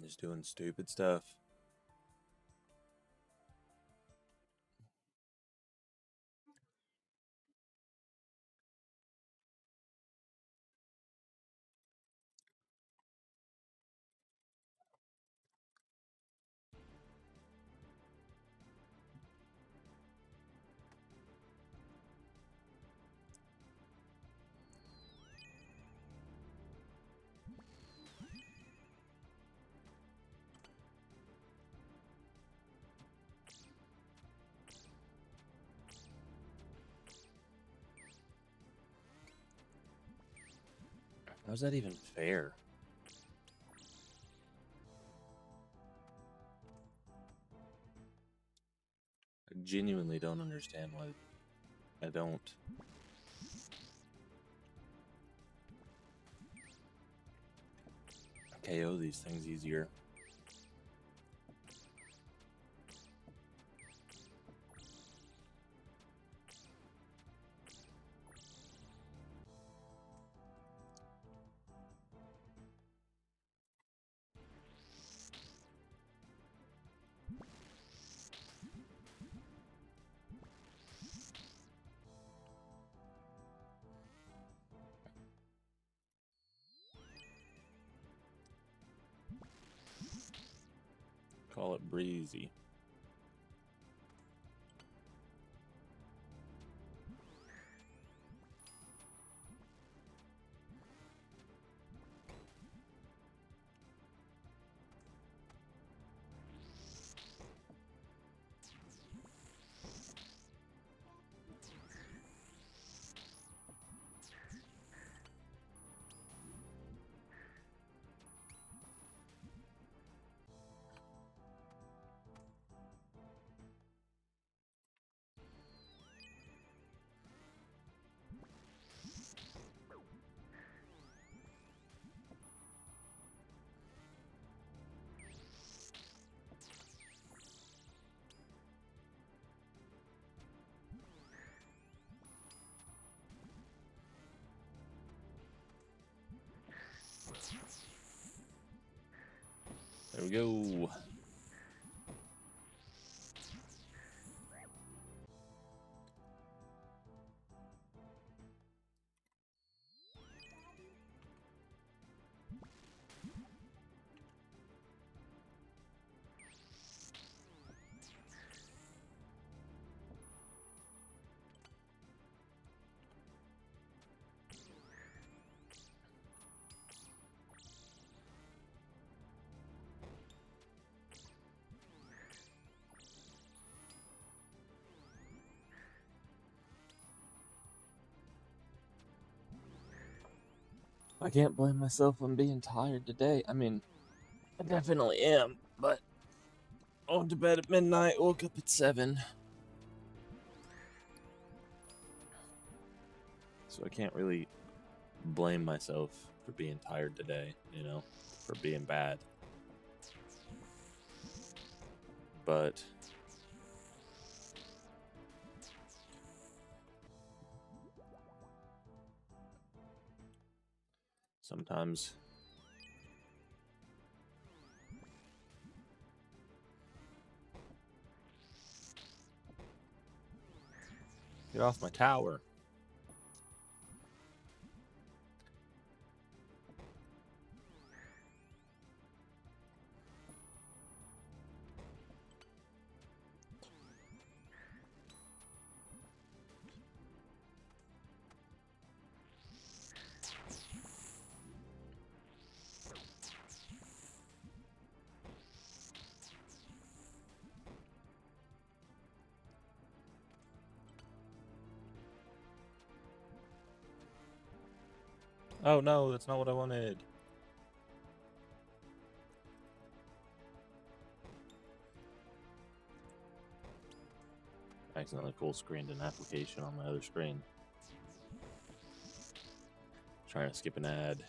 Just doing stupid stuff. How's that even fair? I genuinely don't understand why I don't. KO these things easier. Call it breezy. There we go. I can't blame myself on being tired today. I mean, I definitely am, but I went to bed at midnight, woke up at 7. So I can't really blame myself for being tired today, you know, for being bad. But sometimes get off my tower. Oh no, that's not what I wanted. I accidentally full screened an application on my other screen. Trying to skip an ad.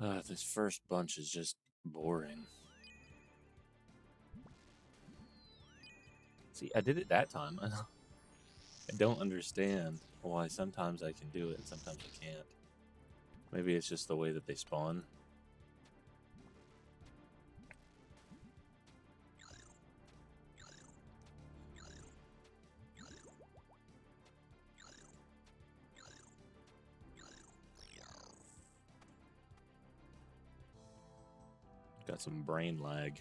This first bunch is just boring. See, I did it that time. I don't understand why sometimes I can do it and sometimes I can't. Maybe it's just the way that they spawn. Got some brain lag.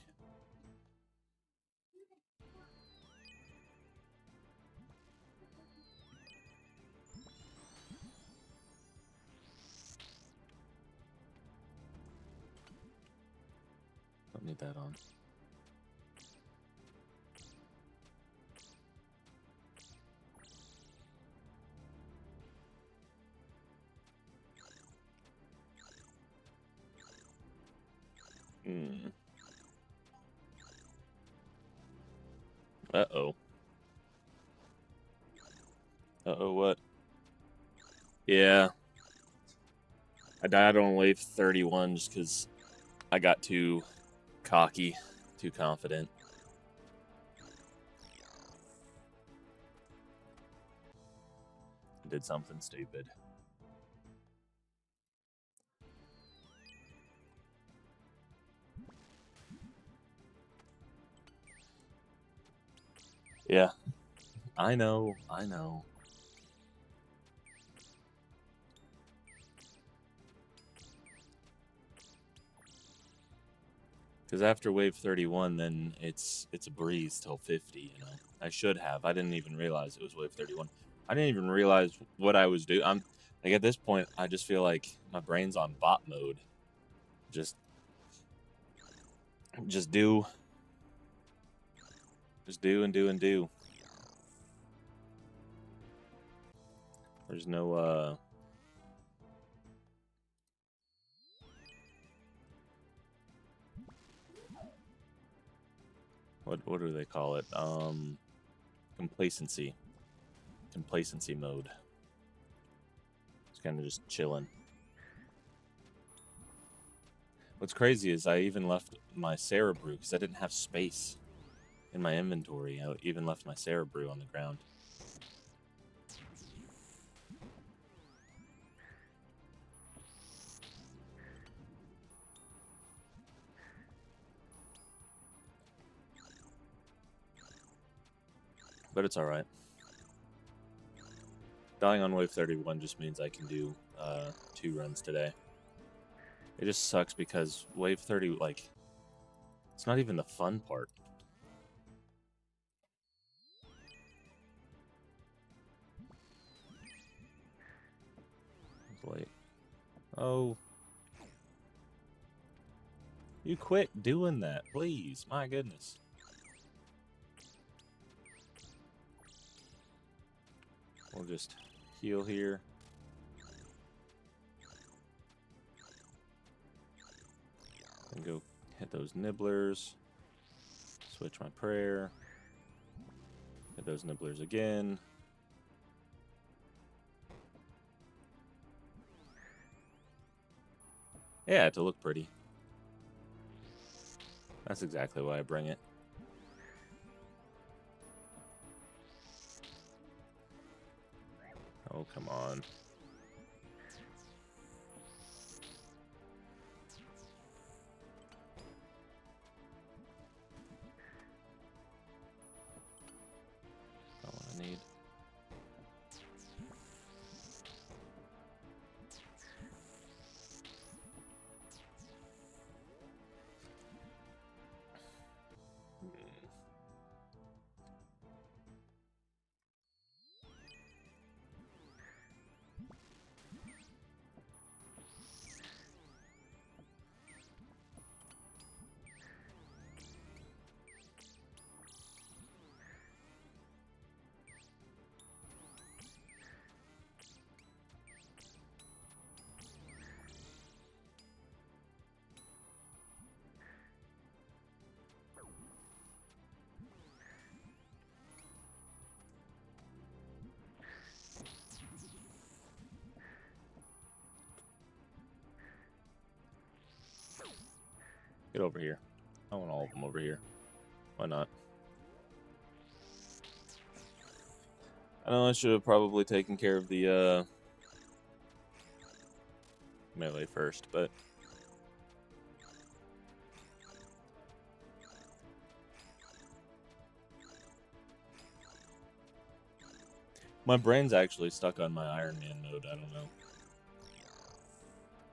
Don't need that on. Uh-oh. Uh-oh, what? Yeah. I died on wave 31 just because I got too cocky, too confident. Did something stupid. Yeah. I know. Because after wave 31, then it's a breeze till 50, you know. I should have. I didn't even realize it was wave 31. I didn't even realize what I was doing. I'm like, at this point, I just feel like my brain's on bot mode. Just do. Just do and do and do. There's no what do they call it? Complacency mode. It's kind of just chilling. What's crazy is I even left my Cerebrew because I didn't have space in my inventory. I even left my Cerebrew on the ground. But it's alright. Dying on wave 31 just means I can do 2 runs today. It just sucks because wave 30, like, it's not even the fun part. Wait. Oh. You quit doing that, please. My goodness. We'll just heal here. And go hit those nibblers. Switch my prayer. Hit those nibblers again. Yeah, to look pretty. That's exactly why I bring it. Oh, come on. Not what I need. Get over here. I want all of them over here. Why not? I know I should have probably taken care of the melee first, but my brain's actually stuck on my Iron Man mode. I don't know.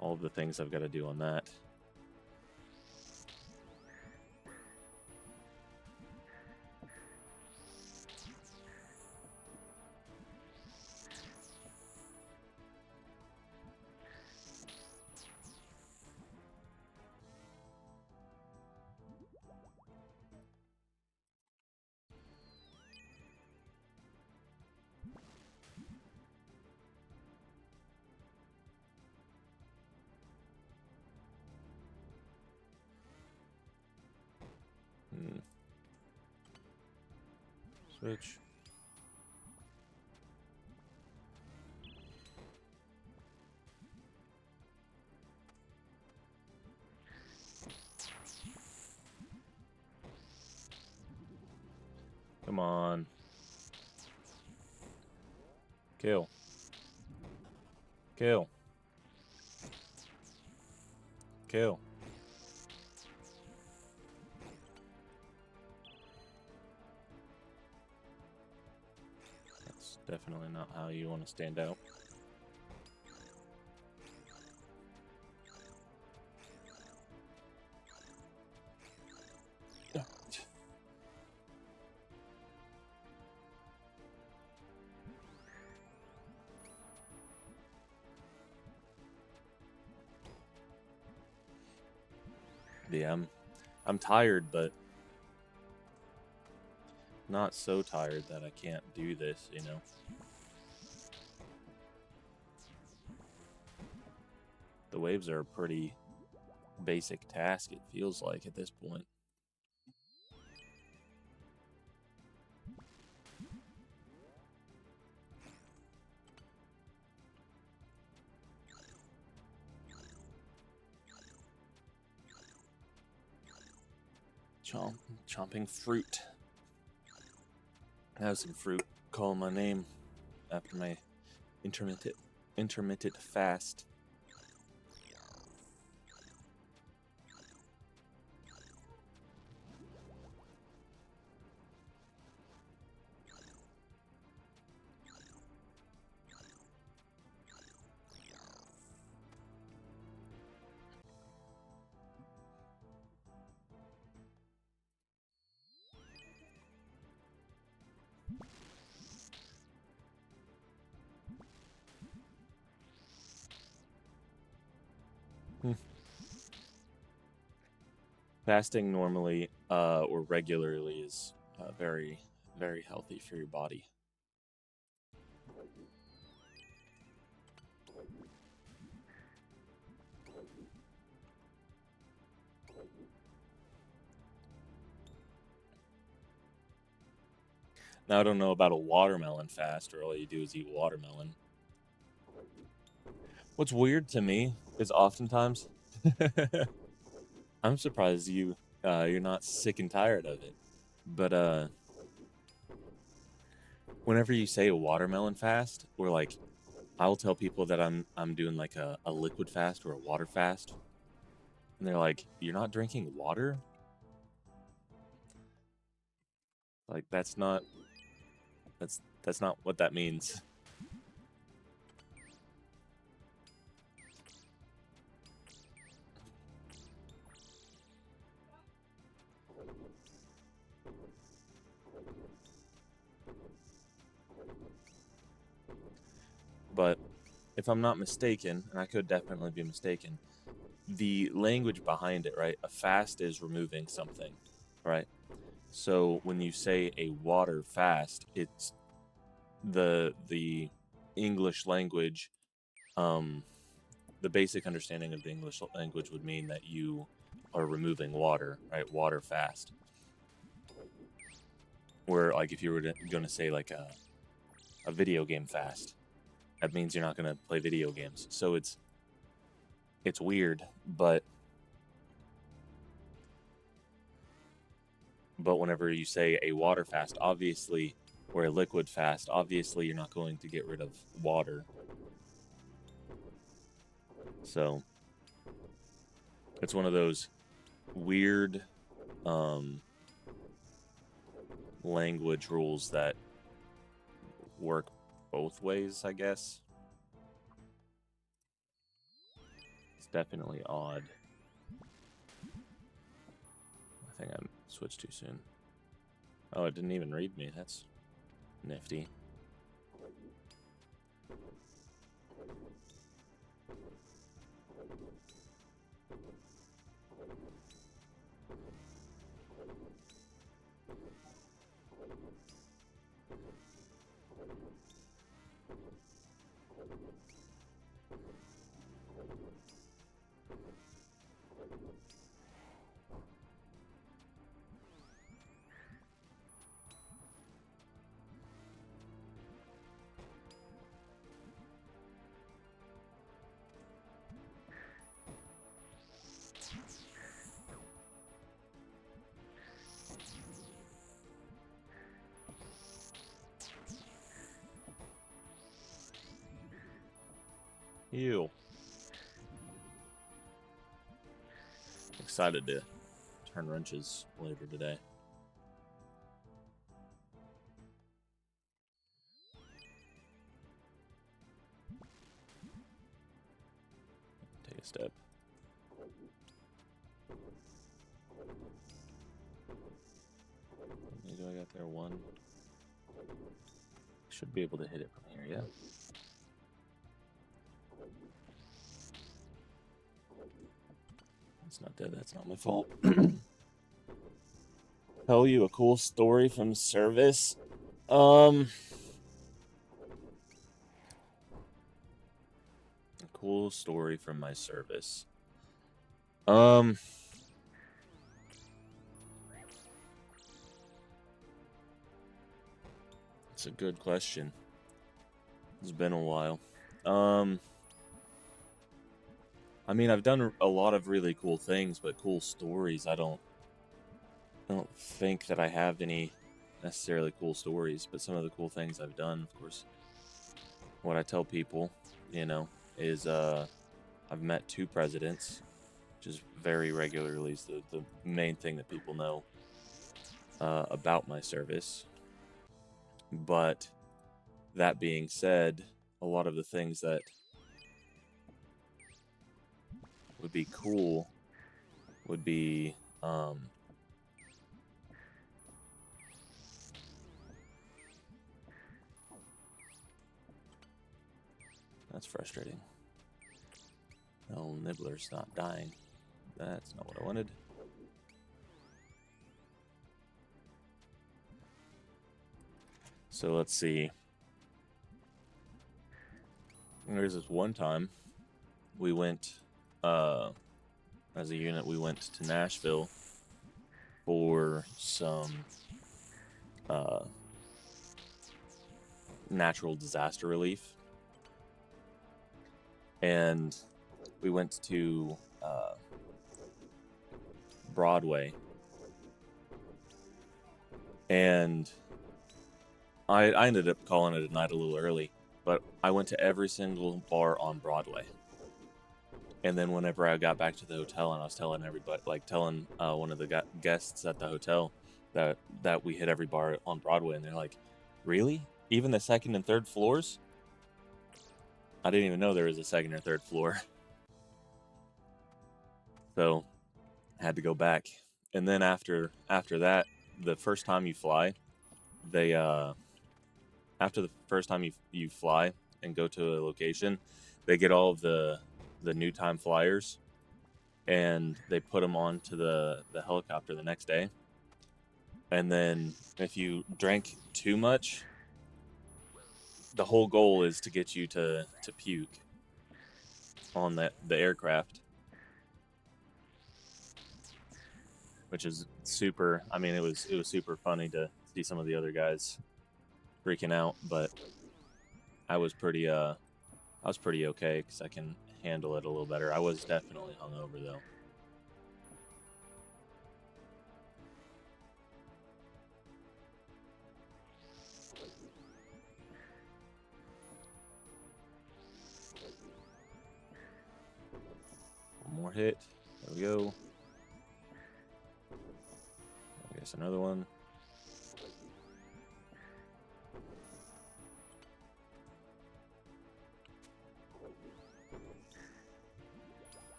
All of the things I've got to do on that. Switch. Come on. Kill. Kill. Kill. That's definitely not how you want to stand out. Yeah, I'm tired, but not so tired that I can't do this, you know. The waves are a pretty basic task, it feels like, at this point. Chomping fruit. I have some fruit calling my name after my intermittent fast. Fasting normally or regularly is very, very healthy for your body. Now, I don't know about a watermelon fast where all you do is eat watermelon. What's weird to me is oftentimes I'm surprised you're not sick and tired of it. But whenever you say a watermelon fast, or like I'll tell people that I'm doing like a liquid fast or a water fast, and they're like, "You're not drinking water?" Like that's not what that means. But if I'm not mistaken, and I could definitely be mistaken, the language behind it, right? A fast is removing something, right? So when you say a water fast, it's the English language, the basic understanding of the English language would mean that you are removing water, right? Water fast. Where like if you were going to say like a video game fast, that means you're not going to play video games. So it's weird, but But whenever you say a water fast, obviously, or a liquid fast, obviously you're not going to get rid of water. So it's one of those weird language rules that work both ways, I guess. It's definitely odd. I think I switched too soon. Oh, it didn't even read me. That's nifty. Ew. Excited to turn wrenches later today. Take a step. How many do I got there? One. Should be able to hit it from here, yeah. It's not dead, that's not my fault. Tell you a cool story from service. A cool story from my service. It's a good question. It's been a while. I mean, I've done a lot of really cool things, but cool stories, I don't think that I have any necessarily cool stories, but some of the cool things I've done, of course, what I tell people, you know, is I've met 2 presidents, which is very regularly is the main thing that people know about my service. But that being said, a lot of the things that would be cool would be that's frustrating. Oh, Nibbler's not dying. That's not what I wanted. So let's see. There's this one time we went, as a unit, we went to Nashville for some natural disaster relief. And we went to Broadway. And I ended up calling it a night a little early, but I went to every single bar on Broadway. And then whenever I got back to the hotel and I was telling everybody, like telling one of the guests at the hotel that we hit every bar on Broadway, and they're like, really? Even the second and third floors? I didn't even know there was a second or third floor. So I had to go back. And then after that, the first time you fly, they after the first time you fly and go to a location, they get all of the new time flyers and they put them onto the helicopter the next day. And then if you drank too much, the whole goal is to get you to puke on the aircraft, which is super. I mean, it was super funny to see some of the other guys freaking out, but I was pretty okay because I can handle it a little better. I was definitely hungover though. more hit. There we go. I guess another one.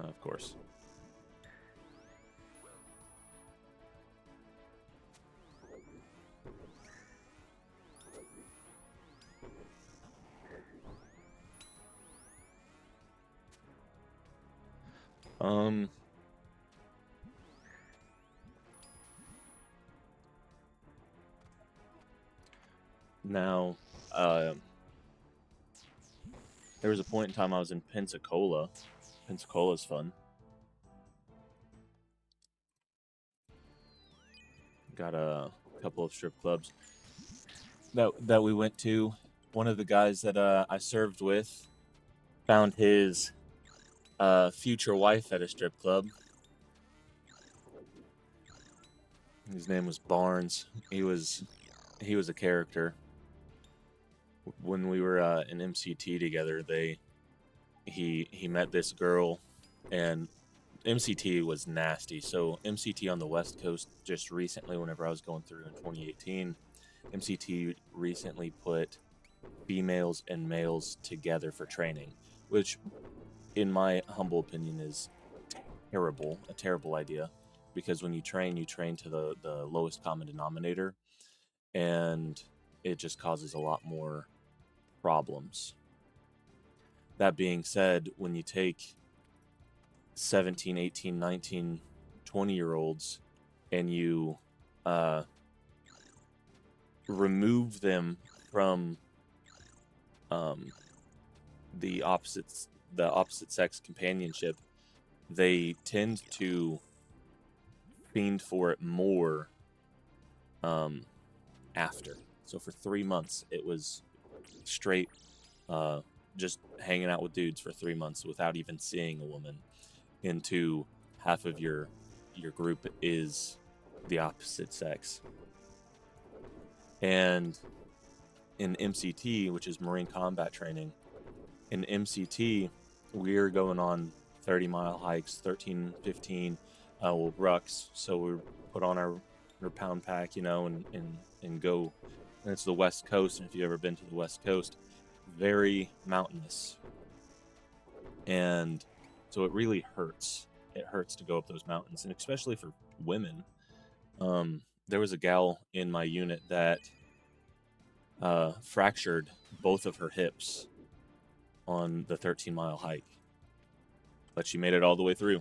Of course. Now, there was a point in time I was in Pensacola. Pensacola's fun. Got a couple of strip clubs that we went to. One of the guys that I served with found his future wife at a strip club. His name was Barnes. He was a character. When we were in MCT together, he met this girl, and MCT was nasty. So MCT on the West Coast just recently, whenever I was going through in 2018, MCT recently put females and males together for training, which, in my humble opinion, is a terrible idea. Because when you train to the lowest common denominator, and it just causes a lot more problems. That being said, when you take 17, 18, 19, 20-year-olds and you remove them from the opposite sex companionship, they tend to fiend for it more after. So for 3 months, it was straight just hanging out with dudes for 3 months without even seeing a woman. Into half of your group is the opposite sex. And in MCT, which is Marine Combat Training, in MCT, we're going on 30-mile hikes, 13, 15, rucks. So we put on our pound pack, and go. And it's the West Coast, and if you've ever been to the West Coast, very mountainous. And so it really hurts. It hurts to go up those mountains, and especially for women. There was a gal in my unit that fractured both of her hips on the 13-mile hike, but she made it all the way through.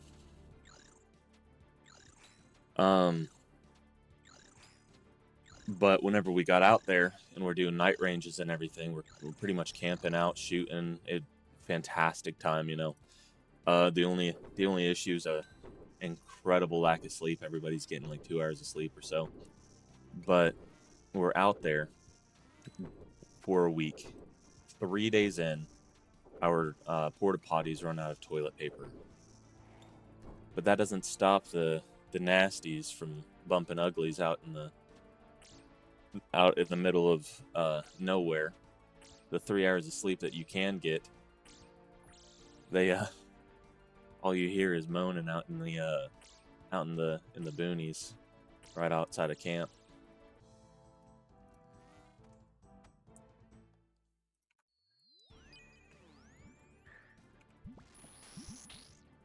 But whenever we got out there and we're doing night ranges and everything, we're pretty much camping out, shooting. Fantastic time, The only issue is a incredible lack of sleep. Everybody's getting like 2 hours of sleep or so. But we're out there for a week. 3 days in, our porta potties run out of toilet paper. But that doesn't stop the nasties from bumping uglies out in the middle of nowhere. The 3 hours of sleep that you can get, they all you hear is moaning out in the boonies, right outside of camp.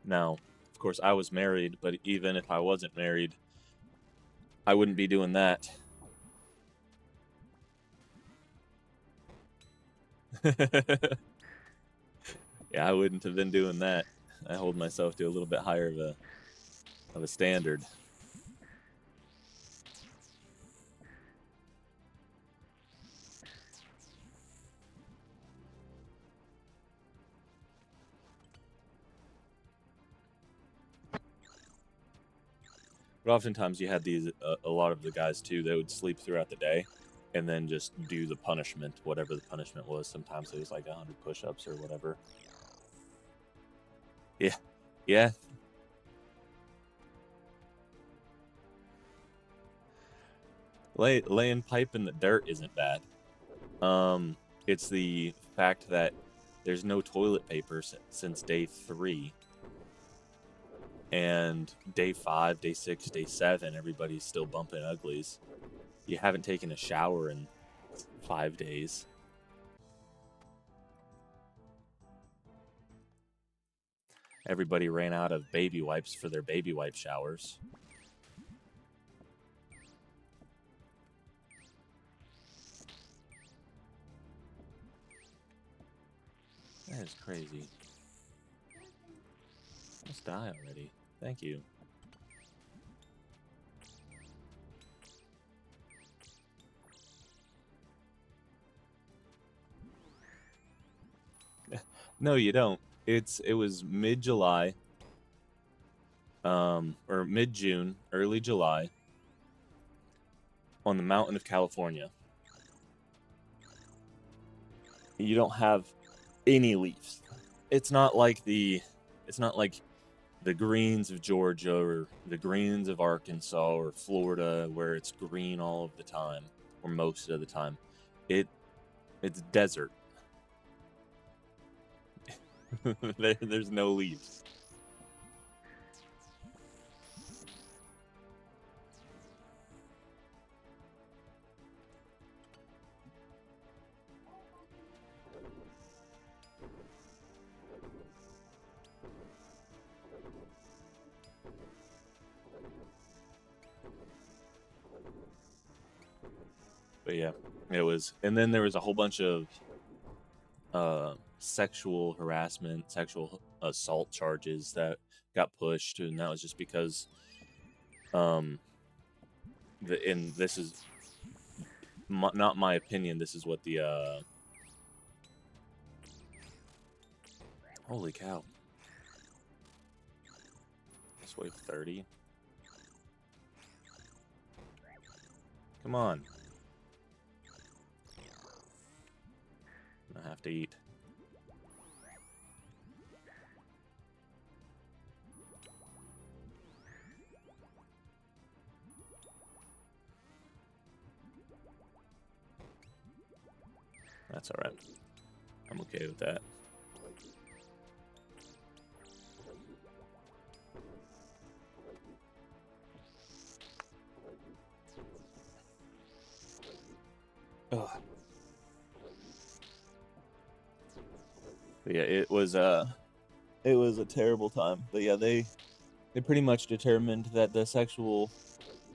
Now, of course, I was married, but even if I wasn't married, I wouldn't be doing that. Yeah, I wouldn't have been doing that. I hold myself to a little bit higher of a standard. But oftentimes you had these, a lot of the guys too, they would sleep throughout the day and then just do the punishment, whatever the punishment was. Sometimes it was like 100 push-ups or whatever. Yeah. Laying pipe in the dirt isn't bad. It's the fact that there's no toilet paper since day 3. And day 5, day 6, day 7, everybody's still bumping uglies. You haven't taken a shower in 5 days. Everybody ran out of baby wipes for their baby wipe showers. That is crazy. Let's die already. Thank you. No, you don't. It was mid-July, or mid-June, early July, on the mountain of California. You don't have any leaves. It's not like the greens of Georgia or the greens of Arkansas or Florida where it's green all of the time or most of the time. It's desert. There's no leaves. But yeah, it was. And then there was a whole bunch of sexual harassment, sexual assault charges that got pushed, and that was just because and this is not my opinion, this is what the holy cow. This wave 30. Come on. I have to eat. That's alright. I'm okay with that. Ugh. But yeah, it was a terrible time. But yeah, they pretty much determined that the sexual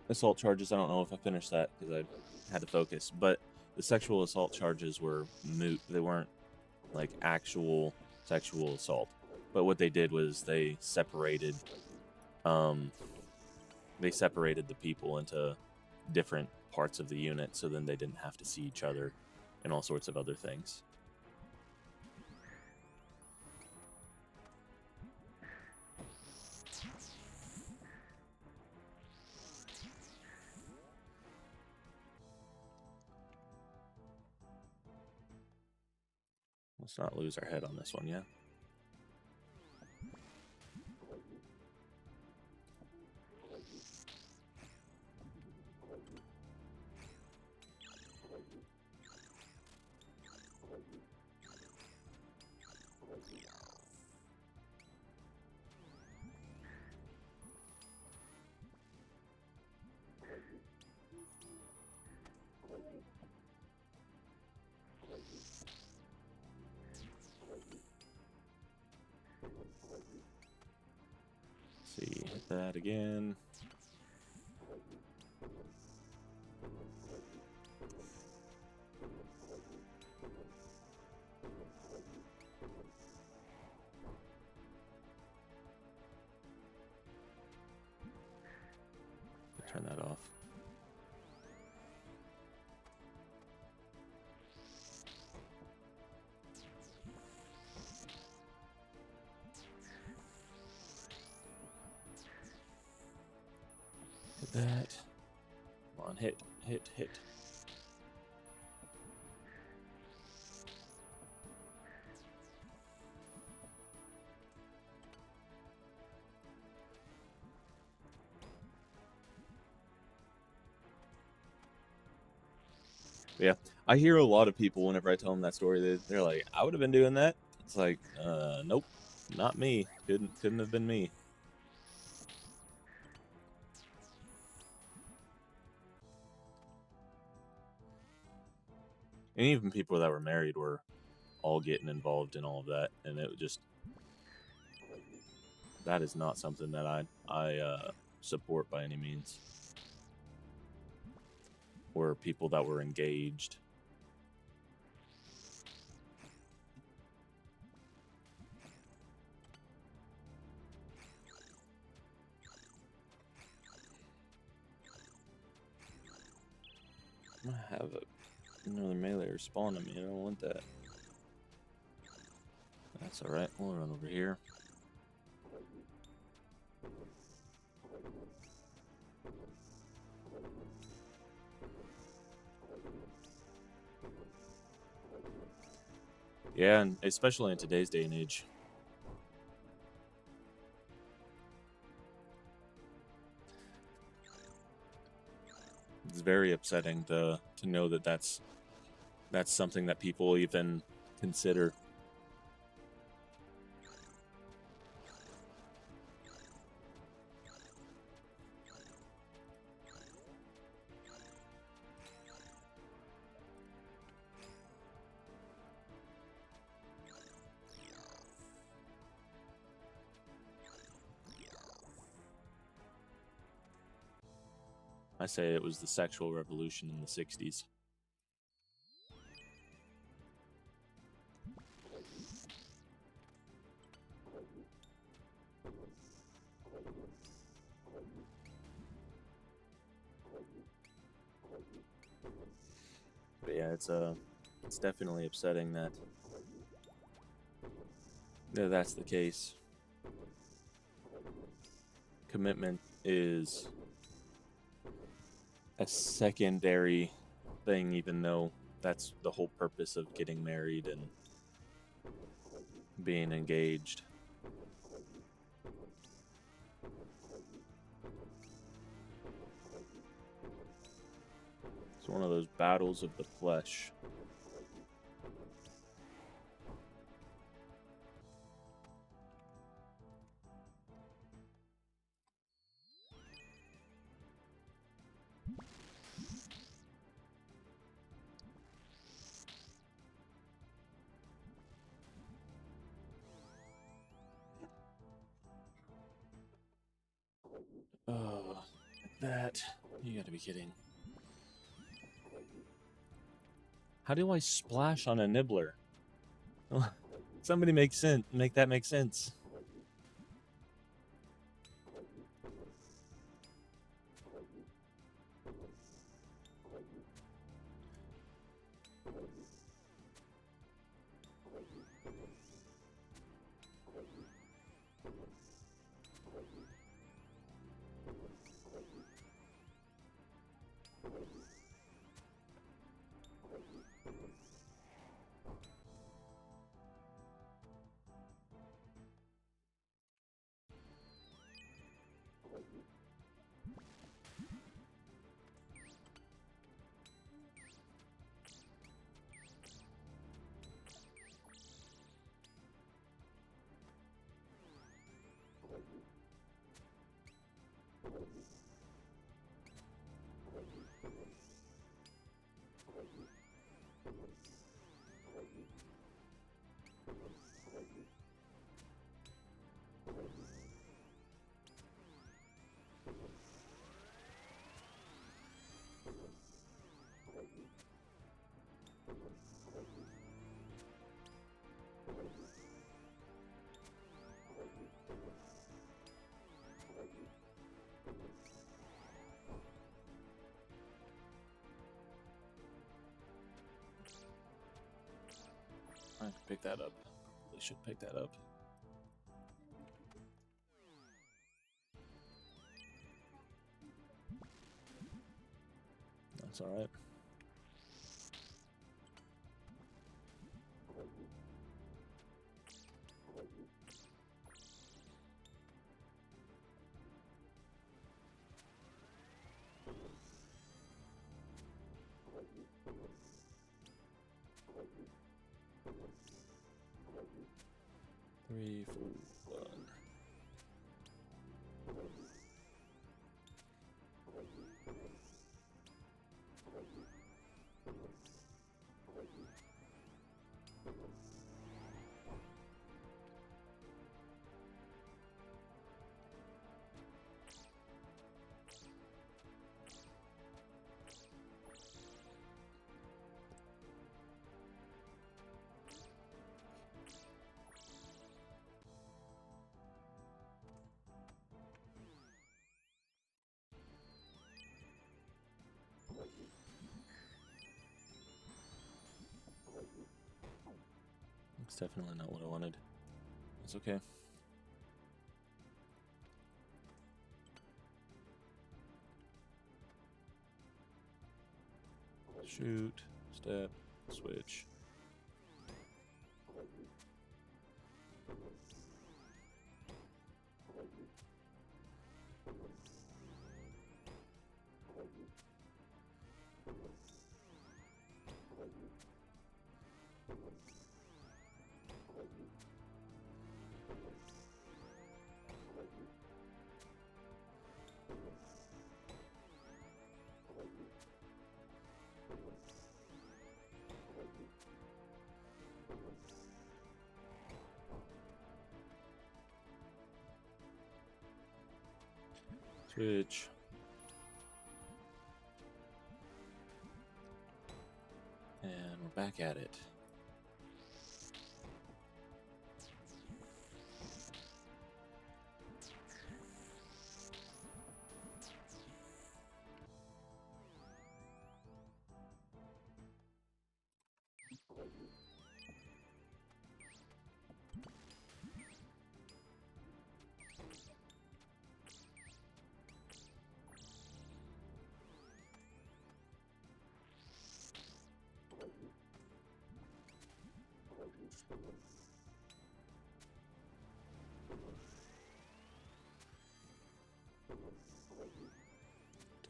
assault charges, I don't know if I finished that because I had to focus, but the sexual assault charges were moot. They weren't like actual sexual assault. But what they did was they separated the people into different parts of the unit, so then they didn't have to see each other and all sorts of other things. Let's not lose our head on this one, yeah? See, hit that again. Turn that off. Hit that. Come on, hit. Yeah, I hear a lot of people whenever I tell them that story, they're like, I would have been doing that. It's like, nope, not me. Couldn't have been me. And even people that were married were all getting involved in all of that, and it just, that is not something that I support by any means. Or people that were engaged. I'm gonna have another melee respawn on me. I don't want that. That's alright. We'll run over here. Yeah, and especially in today's day and age. It's very upsetting to know that that's something that people even consider. I say it was the sexual revolution in the 60s. But yeah, it's definitely upsetting that that's the case. Commitment is a secondary thing, even though that's the whole purpose of getting married and being engaged. It's one of those battles of the flesh. Oh, that. You gotta be kidding. How do I splash on a nibbler? Somebody make that make sense. I can pick that up. They should pick that up. That's alright. 3, 4, 1. It's definitely not what I wanted. It's okay. Shoot, step, switch. Switch. And we're back at it.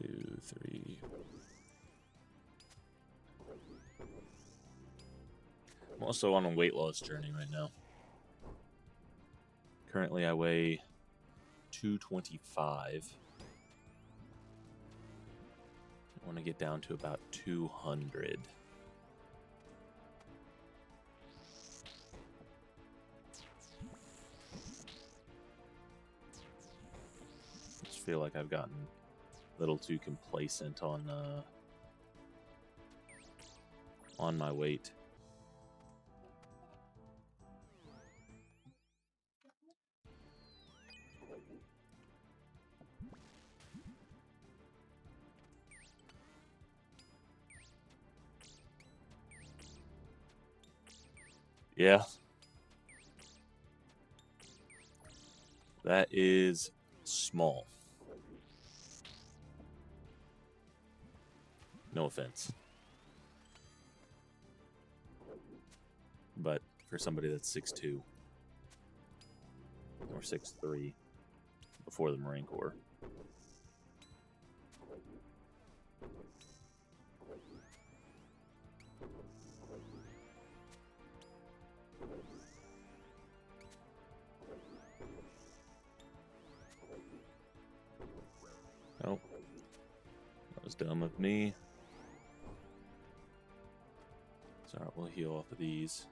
Two, three. I'm also on a weight loss journey right now. Currently, I weigh 225. I want to get down to about 200. I just feel like I've gotten a little too complacent on my weight. Yeah. That is small. No offense. But for somebody that's 6'2" or 6'3" before the Marine Corps. Oh, that was dumb of me. It's alright, we'll heal off of these.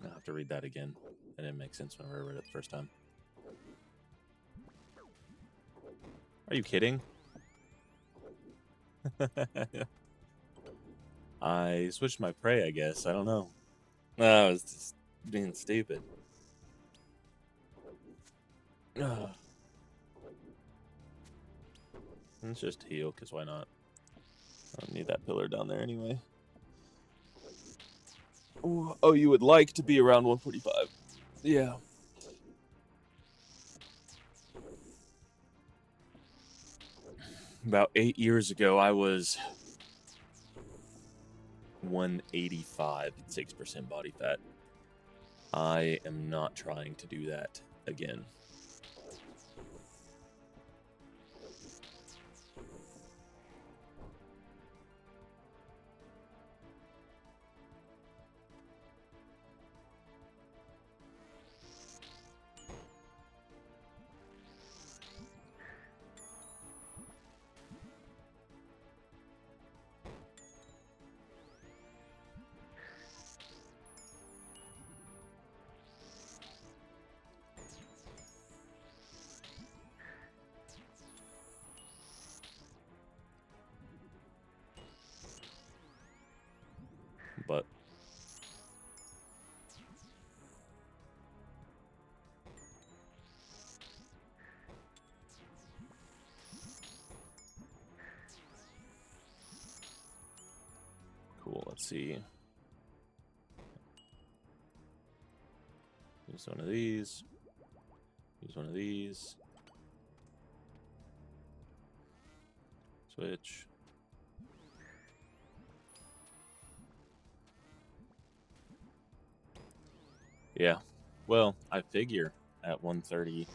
I'll have to read that again. That didn't make sense when I read it the first time. Are you kidding? I switched my prey, I guess. I don't know. No, I was just being stupid. Let's just heal, because why not? I don't need that pillar down there anyway. Ooh, oh, you would like to be around 145. Yeah. About 8 years ago, I was 185 and 6% body fat. I am not trying to do that again. But cool, let's see. Use one of these. Use one of these. Switch. Yeah. Well, I figure at 130,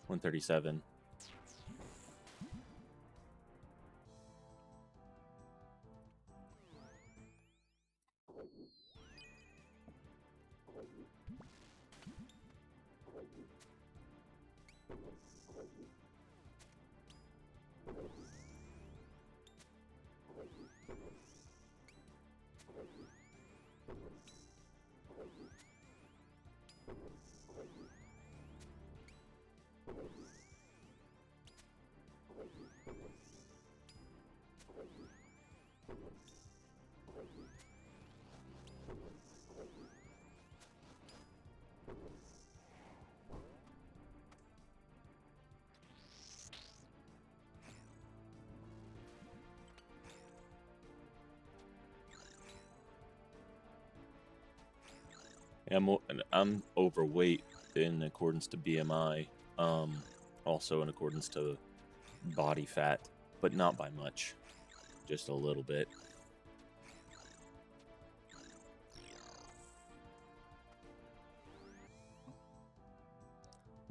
137. I'm overweight in accordance to BMI, also in accordance to body fat, but not by much, just a little bit.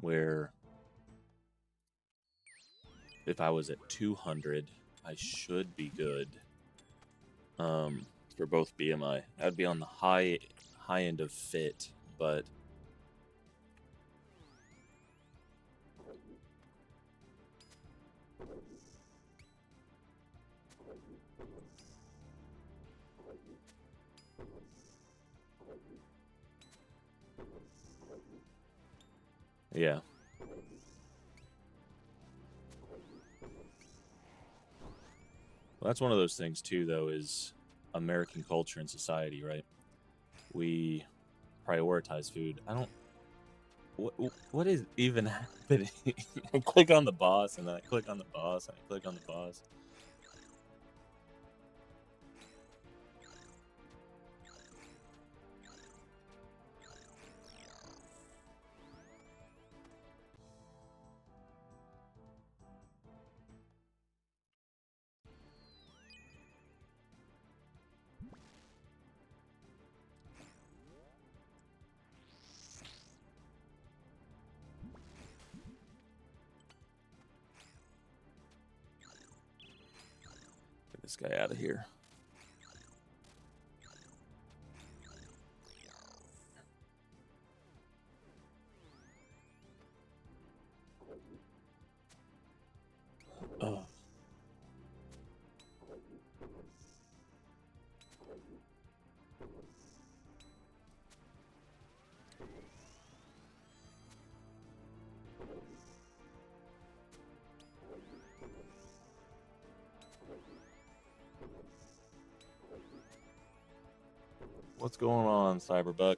Where if I was at 200, I should be good. For both BMI, I'd be on the high end of fit, but yeah. Well, that's one of those things too, though, is American culture and society, right? We prioritize food. I don't. What is even happening? I click on the boss, and then I click on the boss, and I click on the boss. Get this guy out of here. Oh. What's going on, Cyberbuck?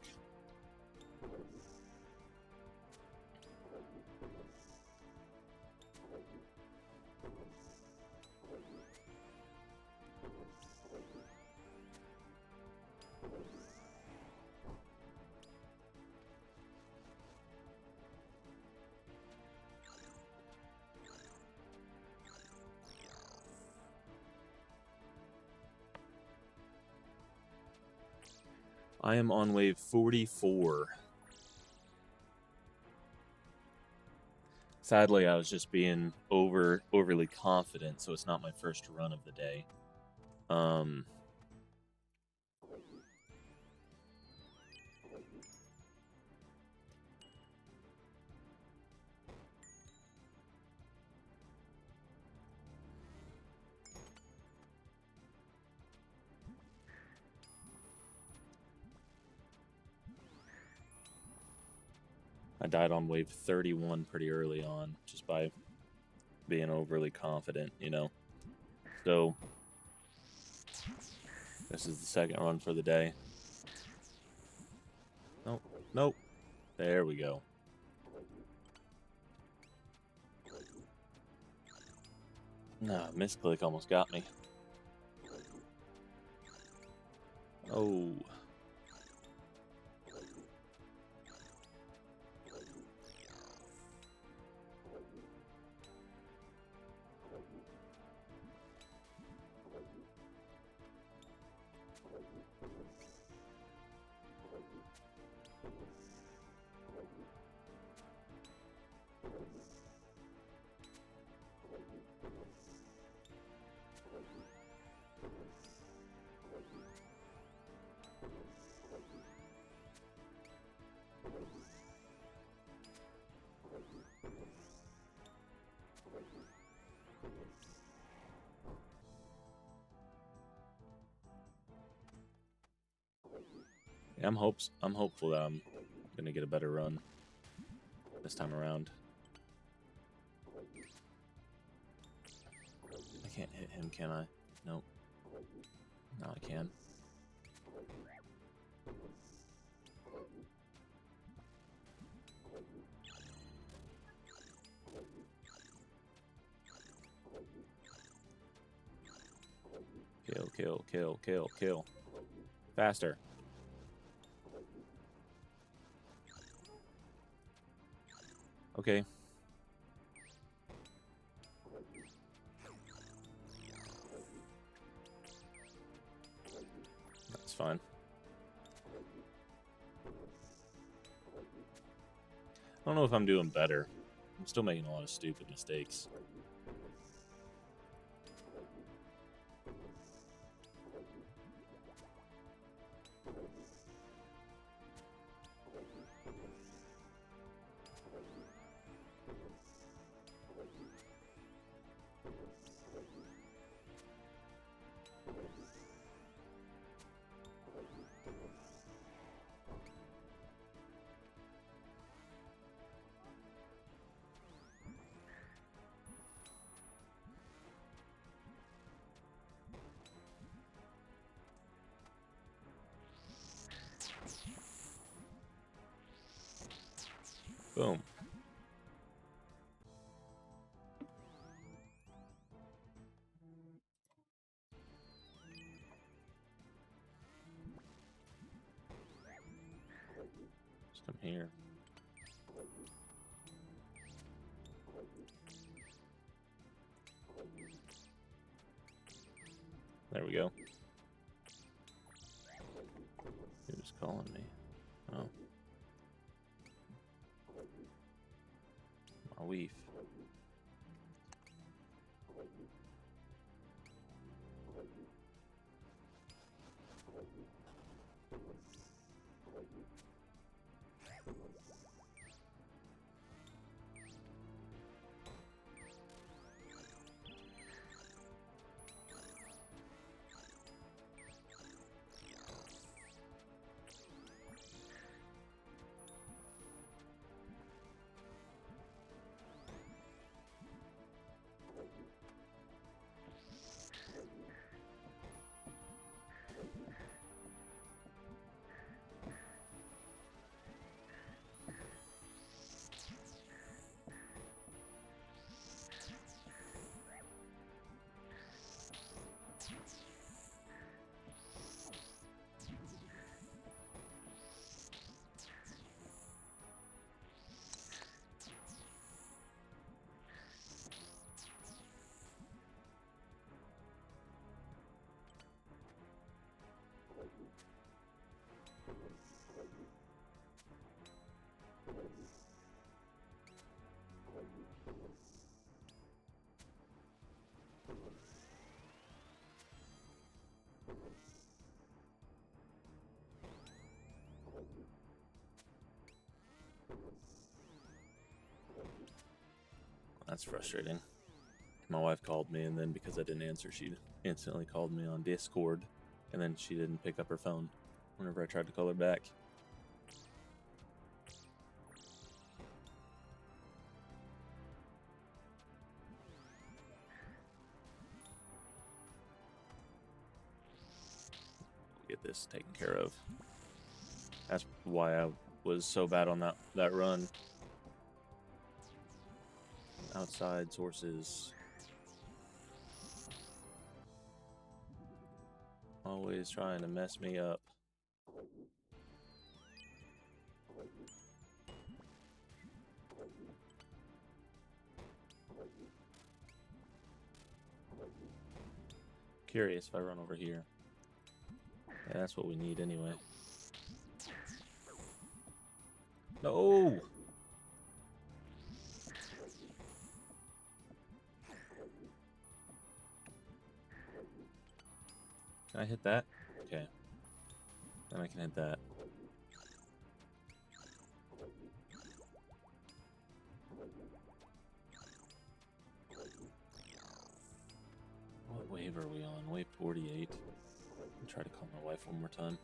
I am on wave 44. Sadly, I was just being overly confident, so it's not my first run of the day. I died on wave 31 pretty early on, just by being overly confident, you know. So, this is the second run for the day. Nope, nope. There we go. Nah, misclick almost got me. Oh. Yeah, I'm hopeful that I'm gonna get a better run this time around. I can't hit him, can I? Nope. Now I can. Kill, kill, kill, kill, kill. Faster. Okay. That's fine. I don't know if I'm doing better. I'm still making a lot of stupid mistakes. Boom. Just come here. There we go. He was calling me. Oh. My weef. That's frustrating. My wife called me, and then because I didn't answer, she instantly called me on Discord, and then she didn't pick up her phone whenever I tried to call her back. Get this taken care of. That's why I was so bad on that run. Outside sources. Always trying to mess me up. Curious if I run over here. Yeah, that's what we need anyway. No! Can I hit that? Okay. Then I can hit that. What wave are we on? Wave 48. I'll try to call my wife one more time.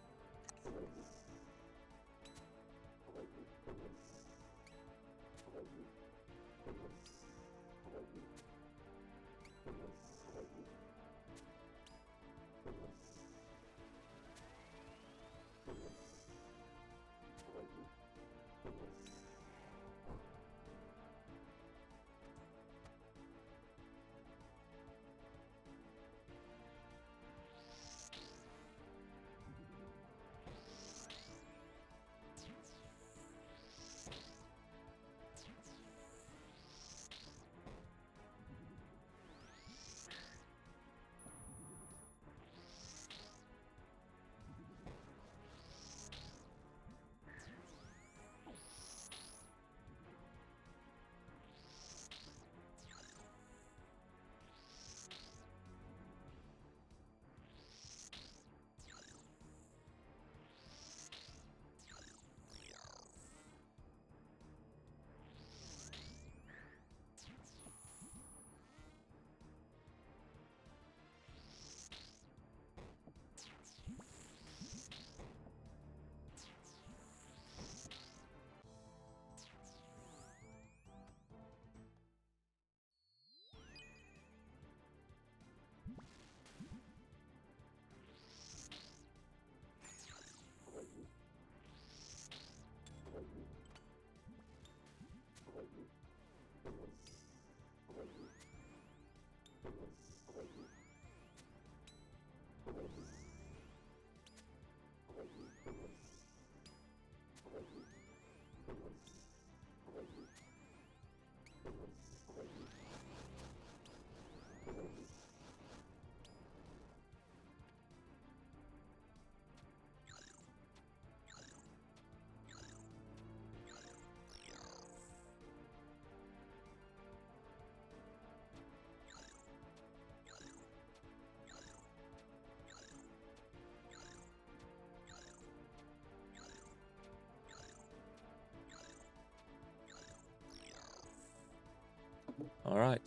All right.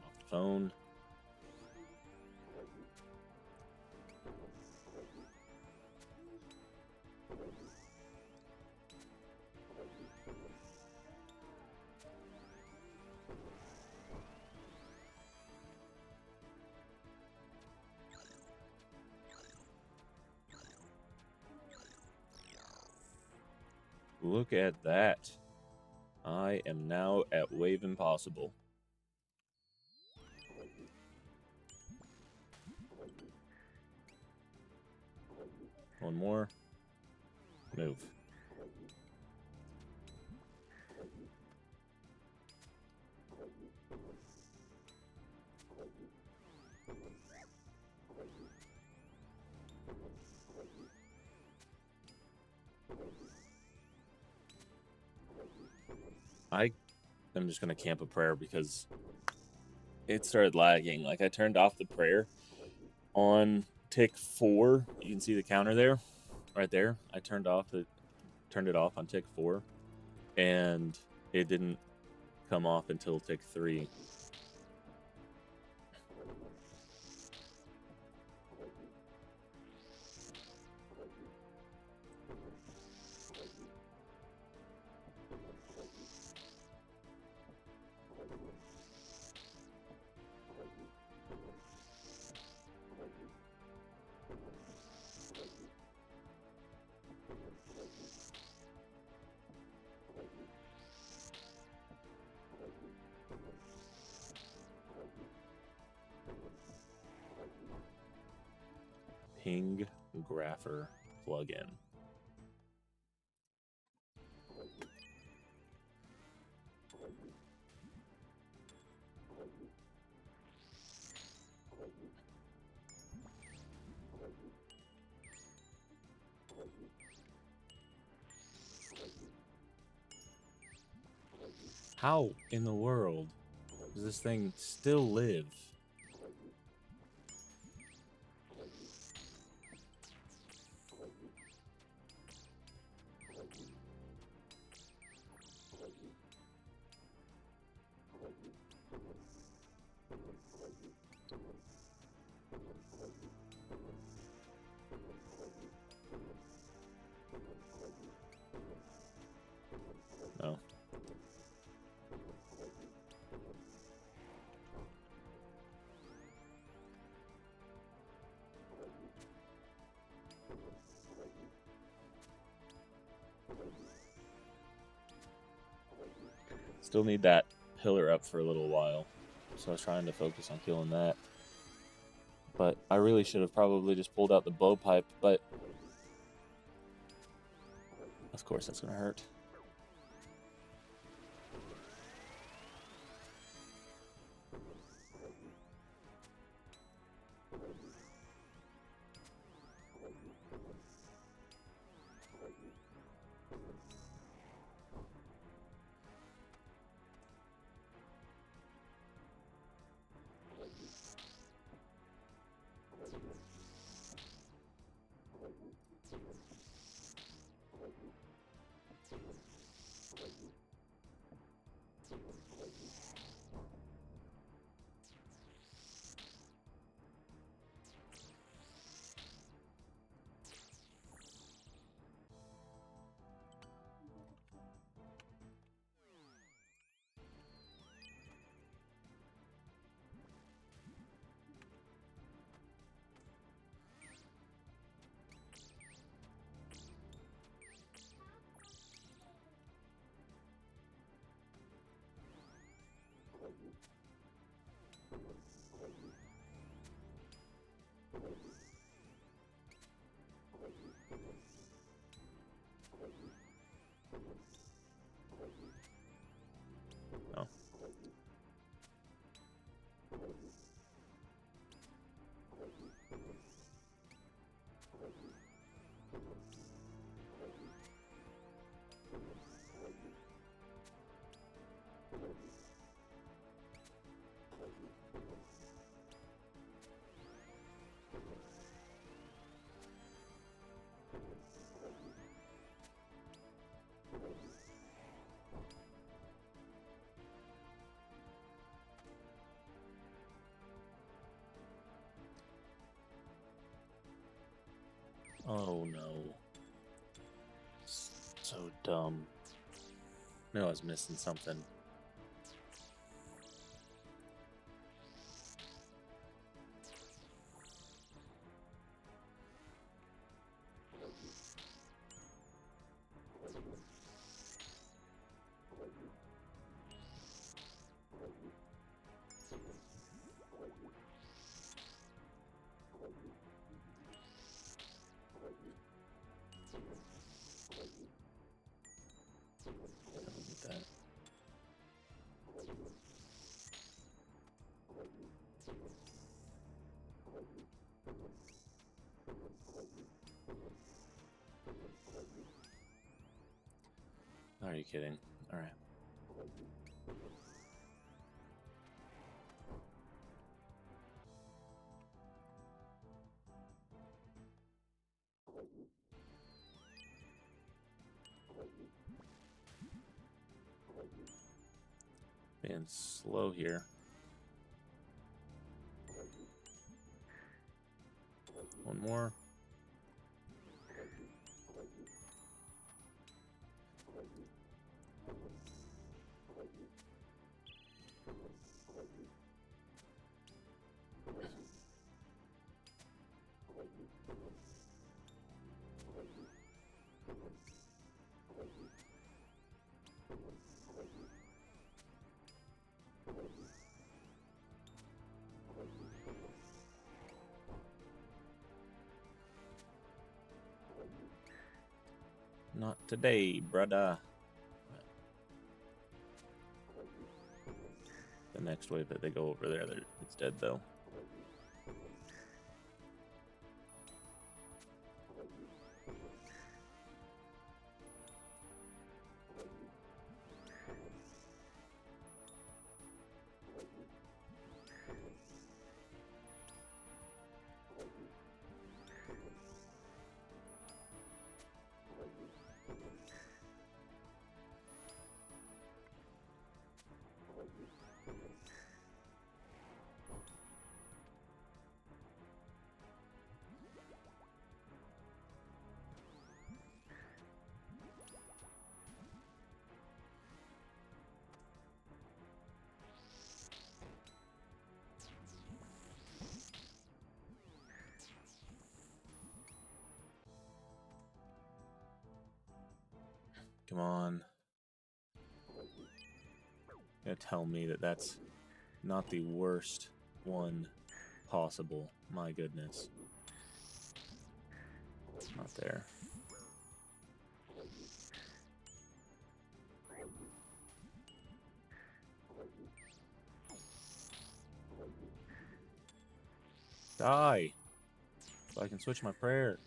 Off the phone. Look at that. I am now at Wave Impossible. One more. Move. I'm just going to camp a prayer because it started lagging. Like, I turned off the prayer on tick 4, you can see the counter there, right there. I turned it off on tick 4, and it didn't come off until tick 3. Ping grapher plugin. How in the world does this thing still live? Oh. Still need that pillar up for a little while, so I was trying to focus on killing that. But I really should have probably just pulled out the blowpipe, but of course that's gonna hurt. Oh. Oh no. So dumb. I knew I was missing something. That. Are you kidding? All right. Staying slow here. One more. Not today, brother. The next wave that they go over there, it's dead though. Come on. You're gonna tell me that that's not the worst one possible. My goodness. Not there. Die! So I can switch my prayer.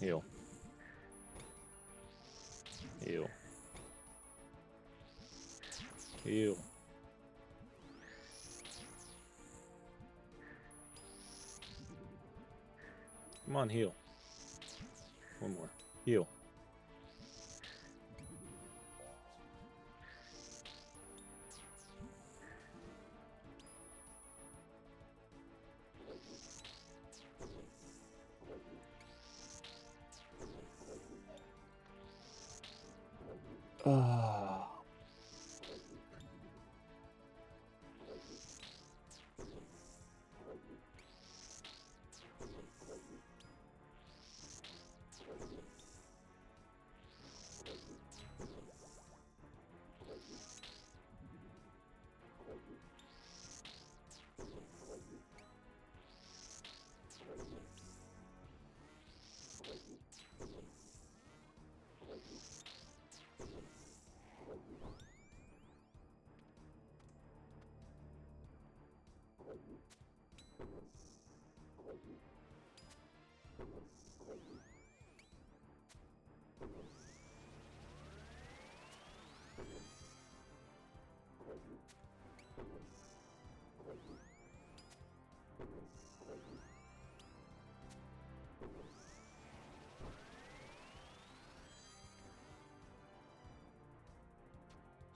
Heal. Heal. Heal. Come on, heal. One more. Heal.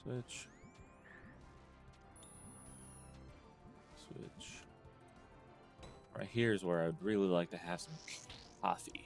Switch. Switch. Right here is where I'd really like to have some coffee.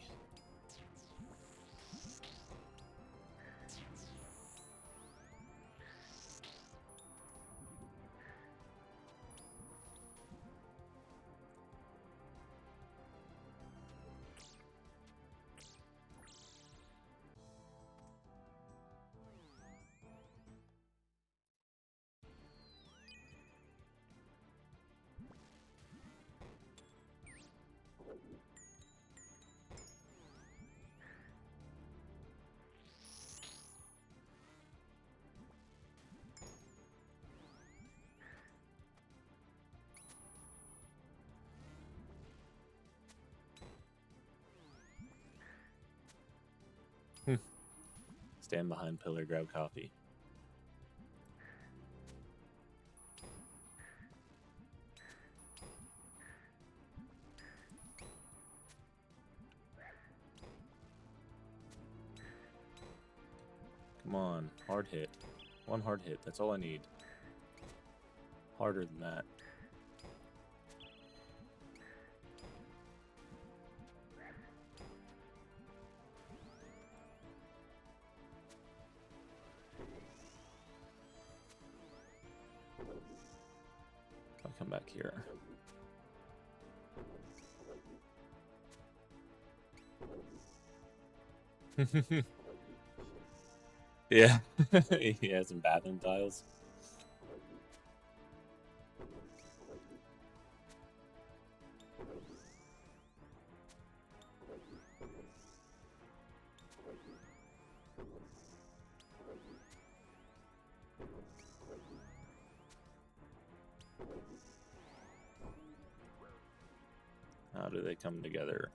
Stand behind pillar, grab coffee. Come on, hard hit. One hard hit, that's all I need. Harder than that. I'll come back here. Yeah, he has some bathroom tiles. How do they come together?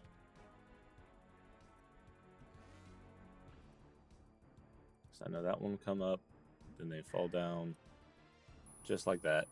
So I know that one come up, then they fall down, just like that.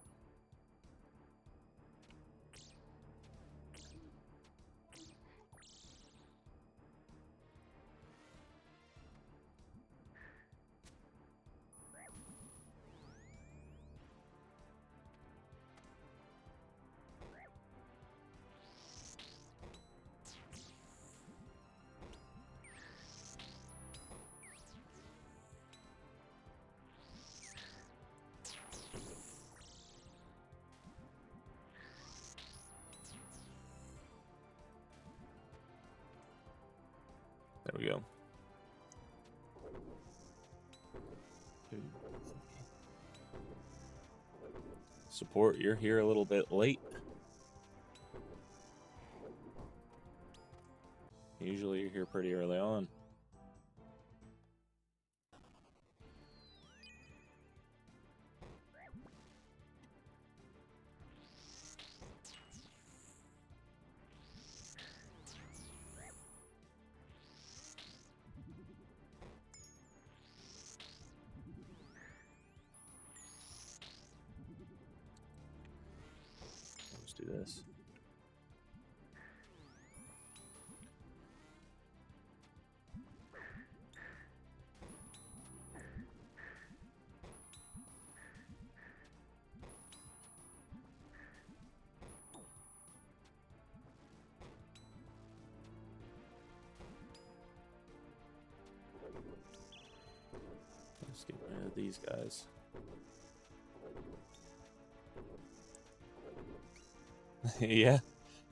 There we go. Support, you're here a little bit late. Usually you're here pretty early on. Let's do this. Let's get rid of these guys. Yeah,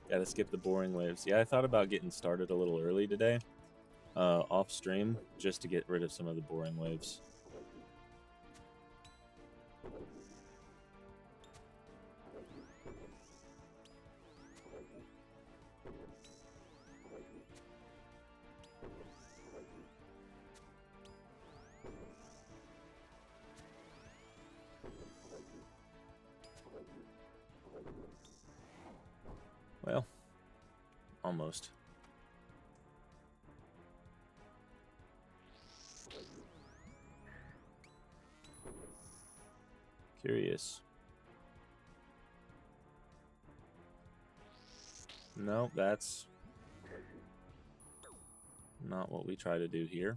gotta skip the boring waves. Yeah, I thought about getting started a little early today, off stream, just to get rid of some of the boring waves. Well, almost. Curious. No, that's not what we try to do here.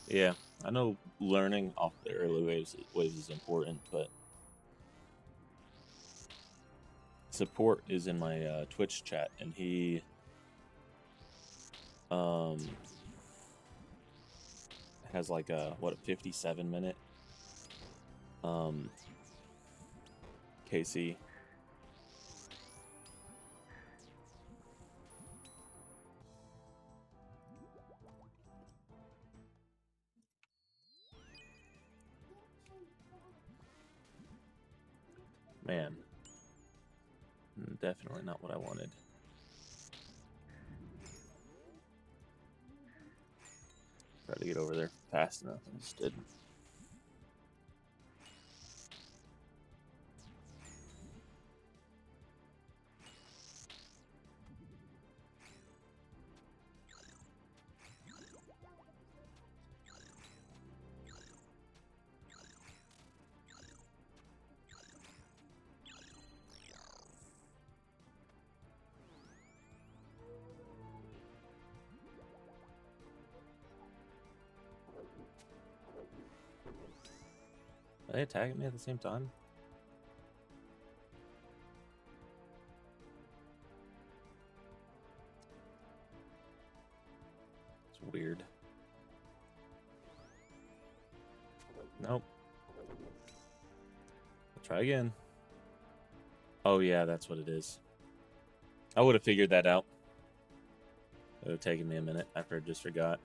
Yeah, I know learning off the early waves is important, but support is in my Twitch chat, and he has like a 57-minute KC. Man, definitely not what I wanted. Try to get over there fast enough. I just didn't. Are they attacking me at the same time? It's weird. Nope. I'll try again. Oh yeah, that's what it is. I would have figured that out. It would have taken me a minute after I just forgot.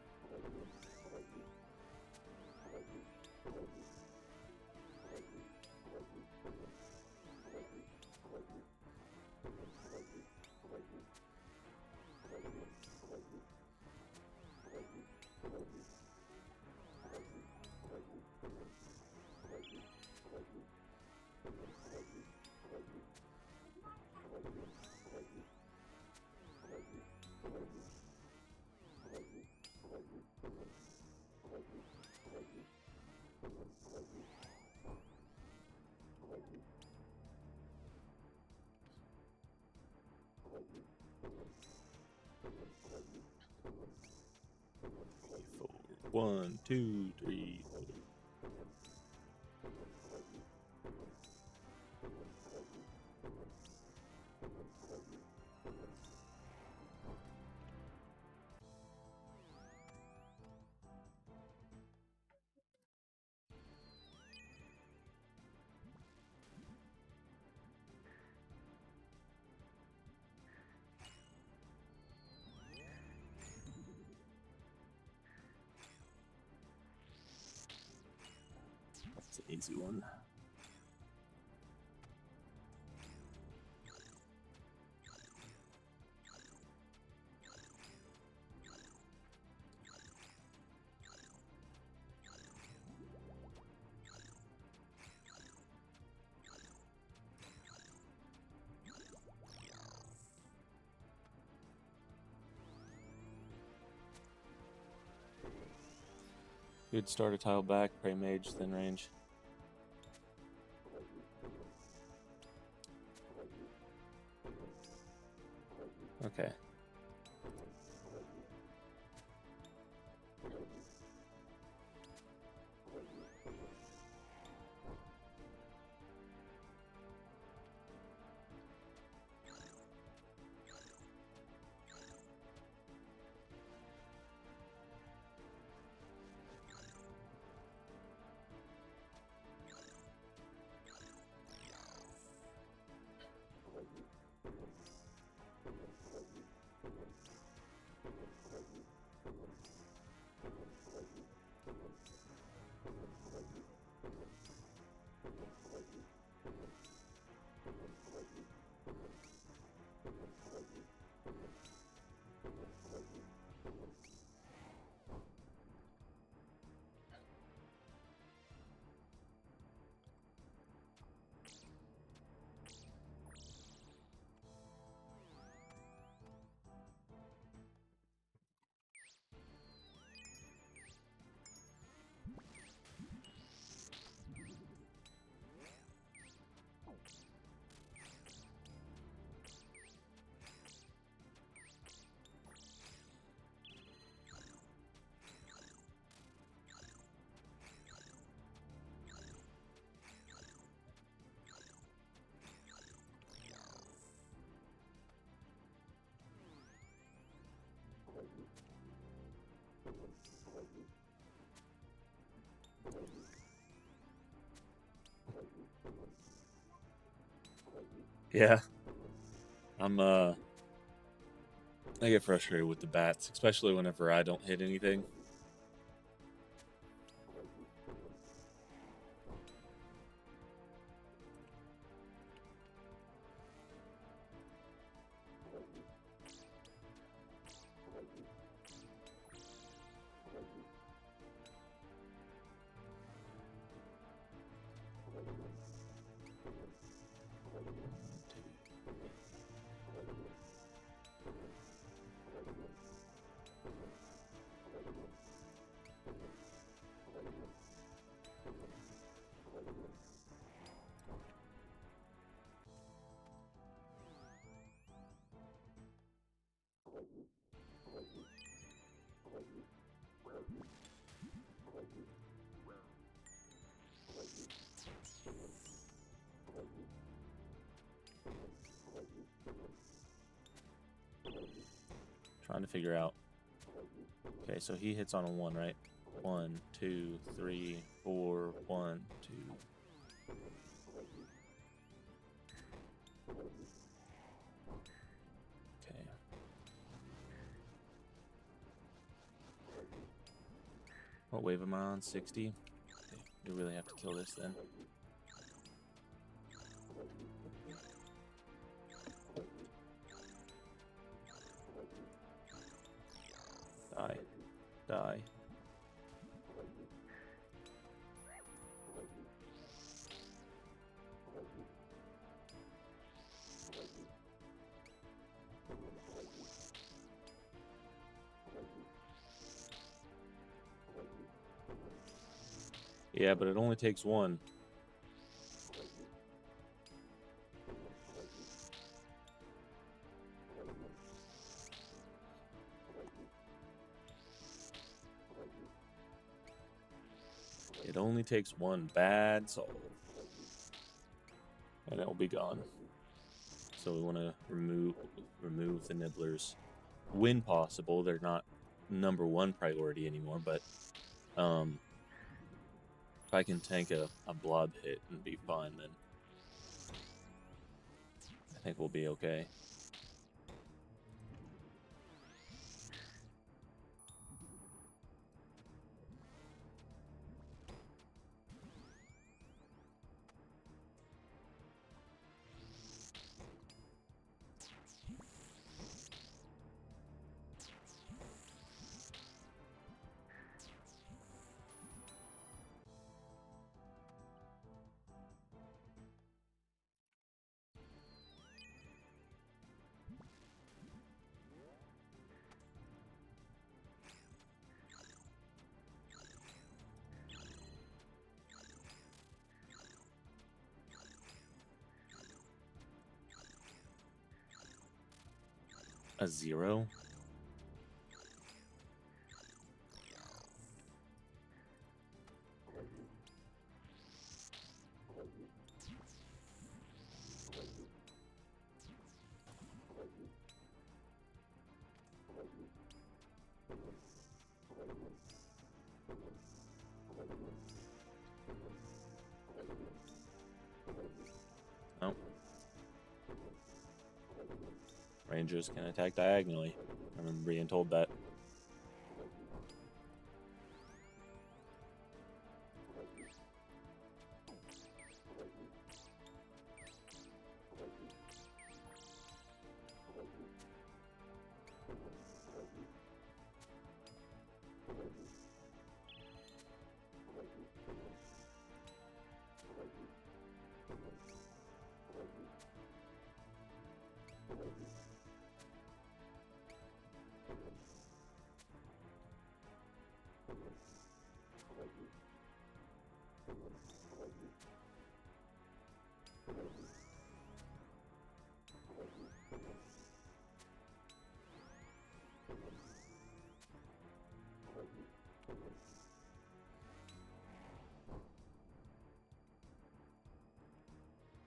One, two, three, four. That's an easy one. Good start a tile back, pray mage, thin range. Okay. Yeah. I get frustrated with the bats, especially whenever I don't hit anything. Trying to figure out. Okay, so he hits on a 1, right? 1, 2, 3, 4, 1, 2. Okay. What wave am I on? 60? Okay, we really have to kill this then. Die. Die. Yeah, but it only takes 1. It only takes 1 bad soul. And it will be gone. So we want to remove the nibblers when possible. They're not #1 priority anymore, but if I can tank a blob hit and be fine, then I think we'll be okay. A 0? No. Rangers can attack diagonally. I remember being told that.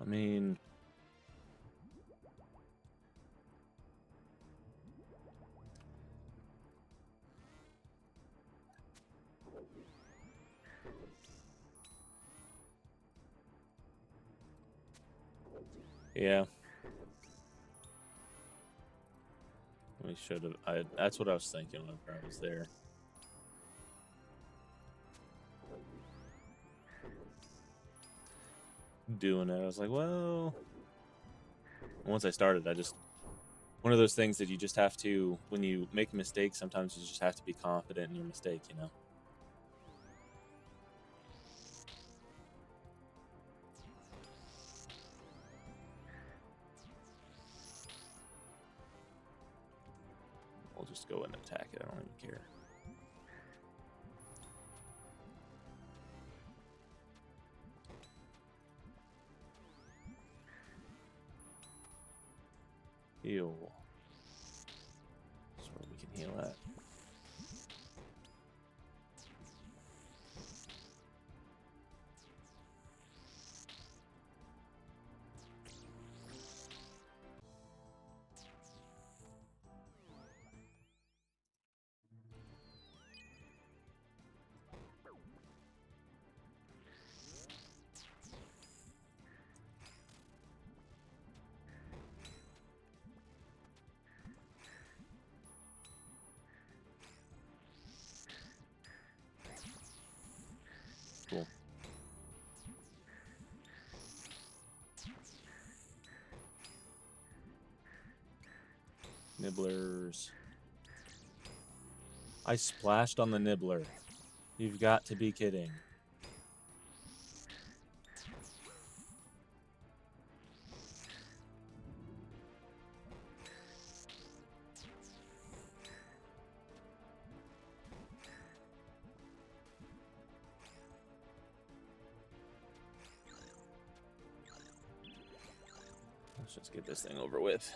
I mean, yeah. We should have. That's what I was thinking whenever I was there. Doing it, I was like, well. Once I started, one of those things that you just have to, when you make a mistake, sometimes you just have to be confident in your mistake, you know? We'll just go and attack it. I don't even care. Heal. That's where we can heal at. Nibblers. I splashed on the nibbler. You've got to be kidding. Let's just get this thing over with.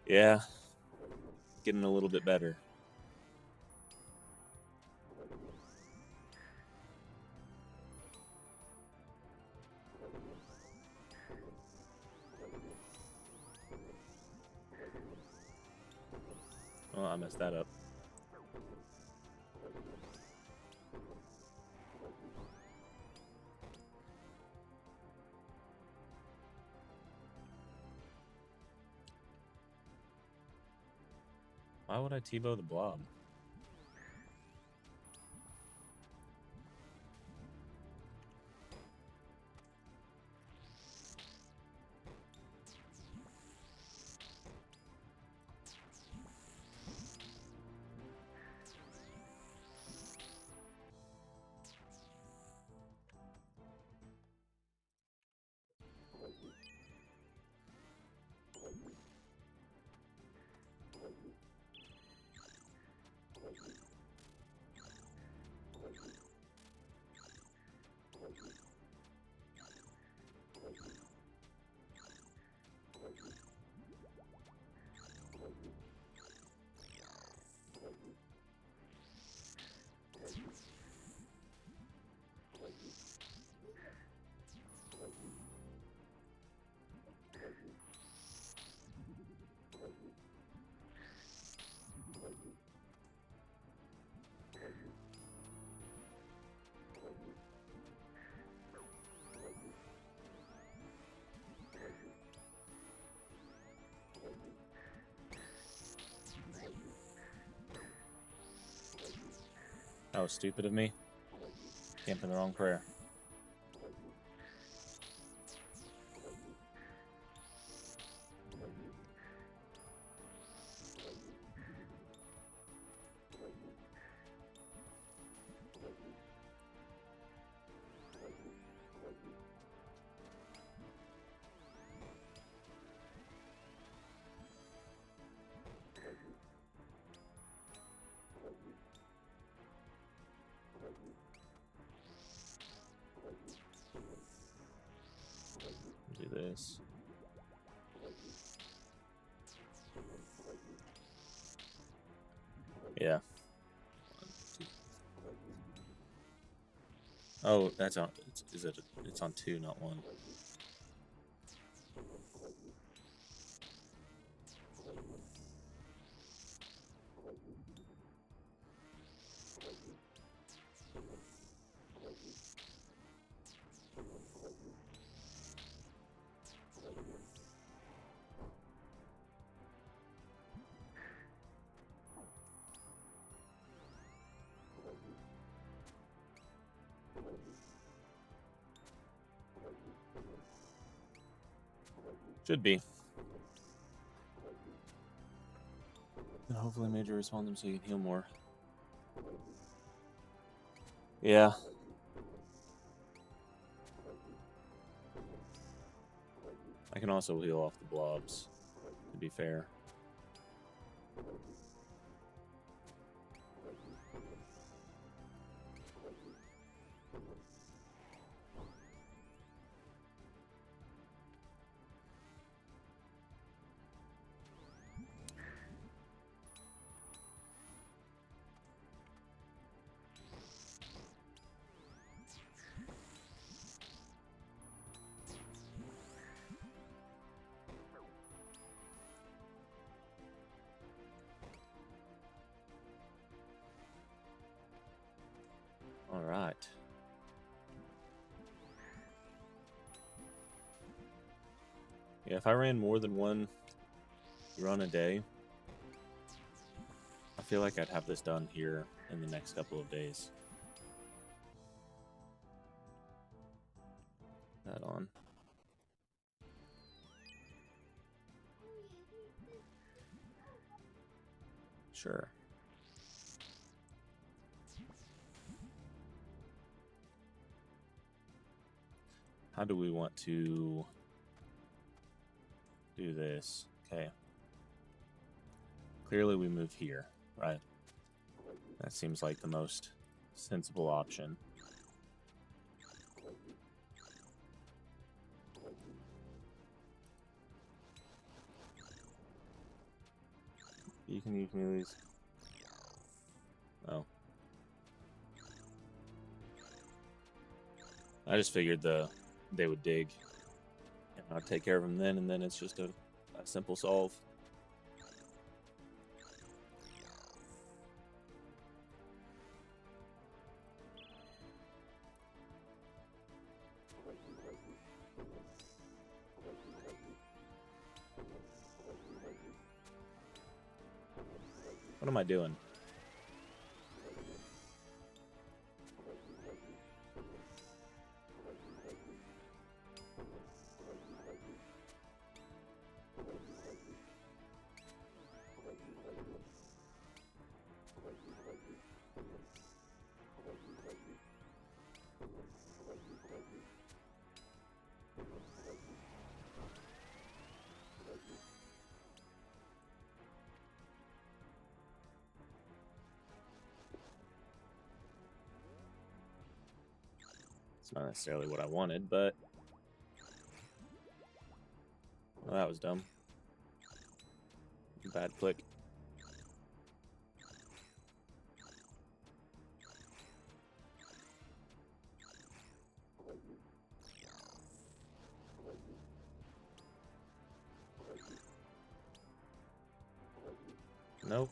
Yeah, getting a little bit better. Oh, I messed that up. Why would I T-bow the blob? That was stupid of me. Camping the wrong prayer. Do this. Yeah. Oh, that's on. It's on 2, not 1. Should be. And hopefully major respawn them so you can heal more. Yeah. I can also heal off the blobs, to be fair. All right. Yeah, if I ran more than one run a day, I feel like I'd have this done here in the next couple of days. That on. Sure. How do we want to do this? Okay. Clearly we move here, right? That seems like the most sensible option. You can use me these. Oh. I just figured they would dig. And I'd take care of them then, and then it's just a simple solve. What am I doing? It's not necessarily what I wanted, but well, that was dumb. Bad click. Nope.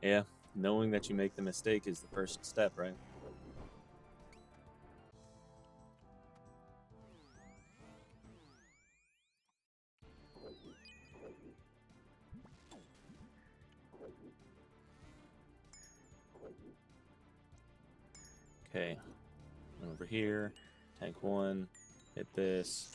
Yeah, knowing that you make the mistake is the first step, right? Okay, over here, tank one, hit this.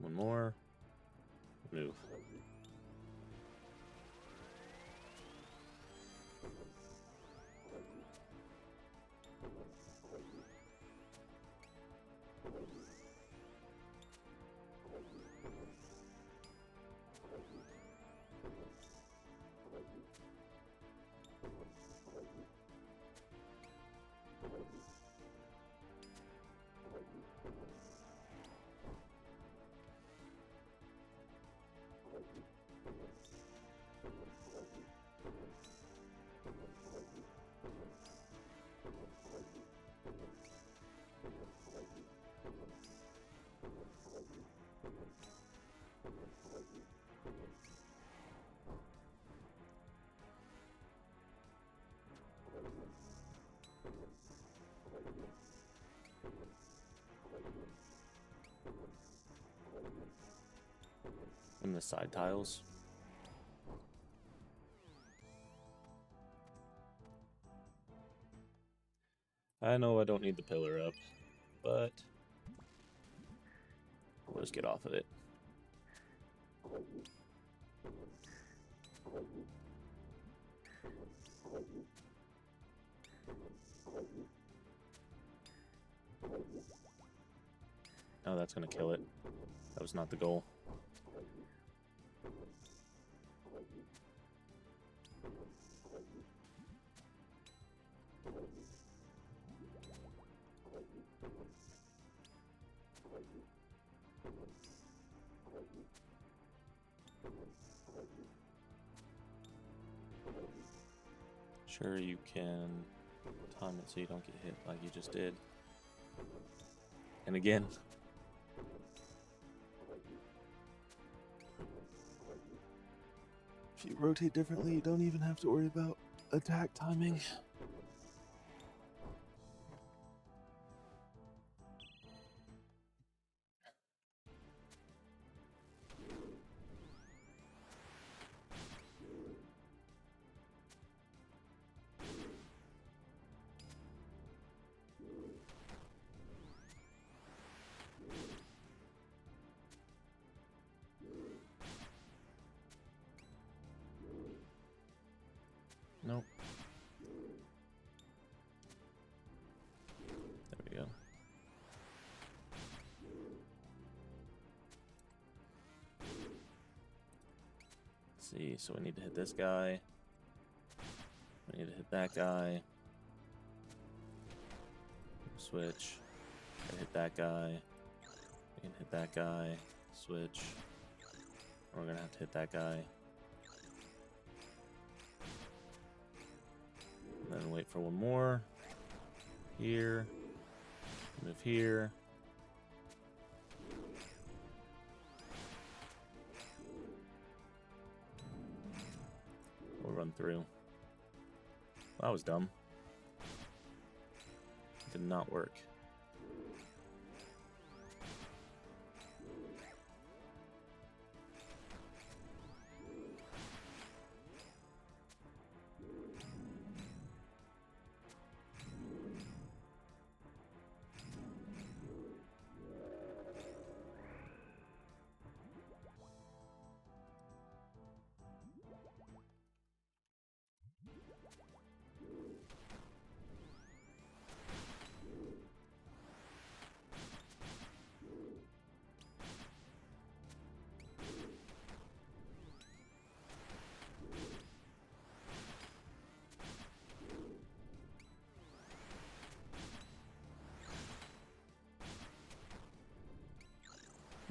One more. Move. from the side tiles. I know I don't need the pillar up, but we'll just get off of it. Oh, that's gonna kill it. That was not the goal. Sure, you can time it so you don't get hit like you just did. And again. If you rotate differently, you don't even have to worry about attack timing. Nope. There we go. Let's see, so we need to hit this guy. We need to hit that guy. Switch. I hit that guy. We can hit that guy. Switch. We're gonna have to hit that guy. And then wait for one more. Here. Move here. We'll run through. That was dumb. Did not work.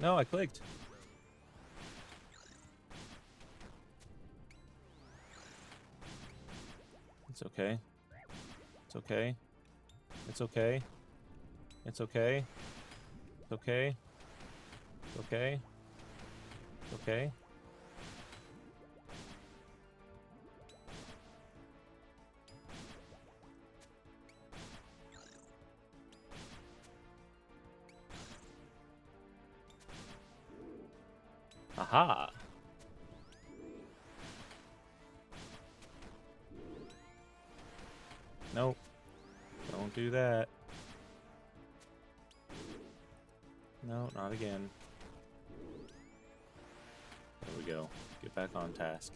No, I clicked. It's okay. It's okay. It's okay. It's okay. It's okay. It's okay. It's okay. Aha! Nope. Don't do that. No, not again. There we go. Get back on task.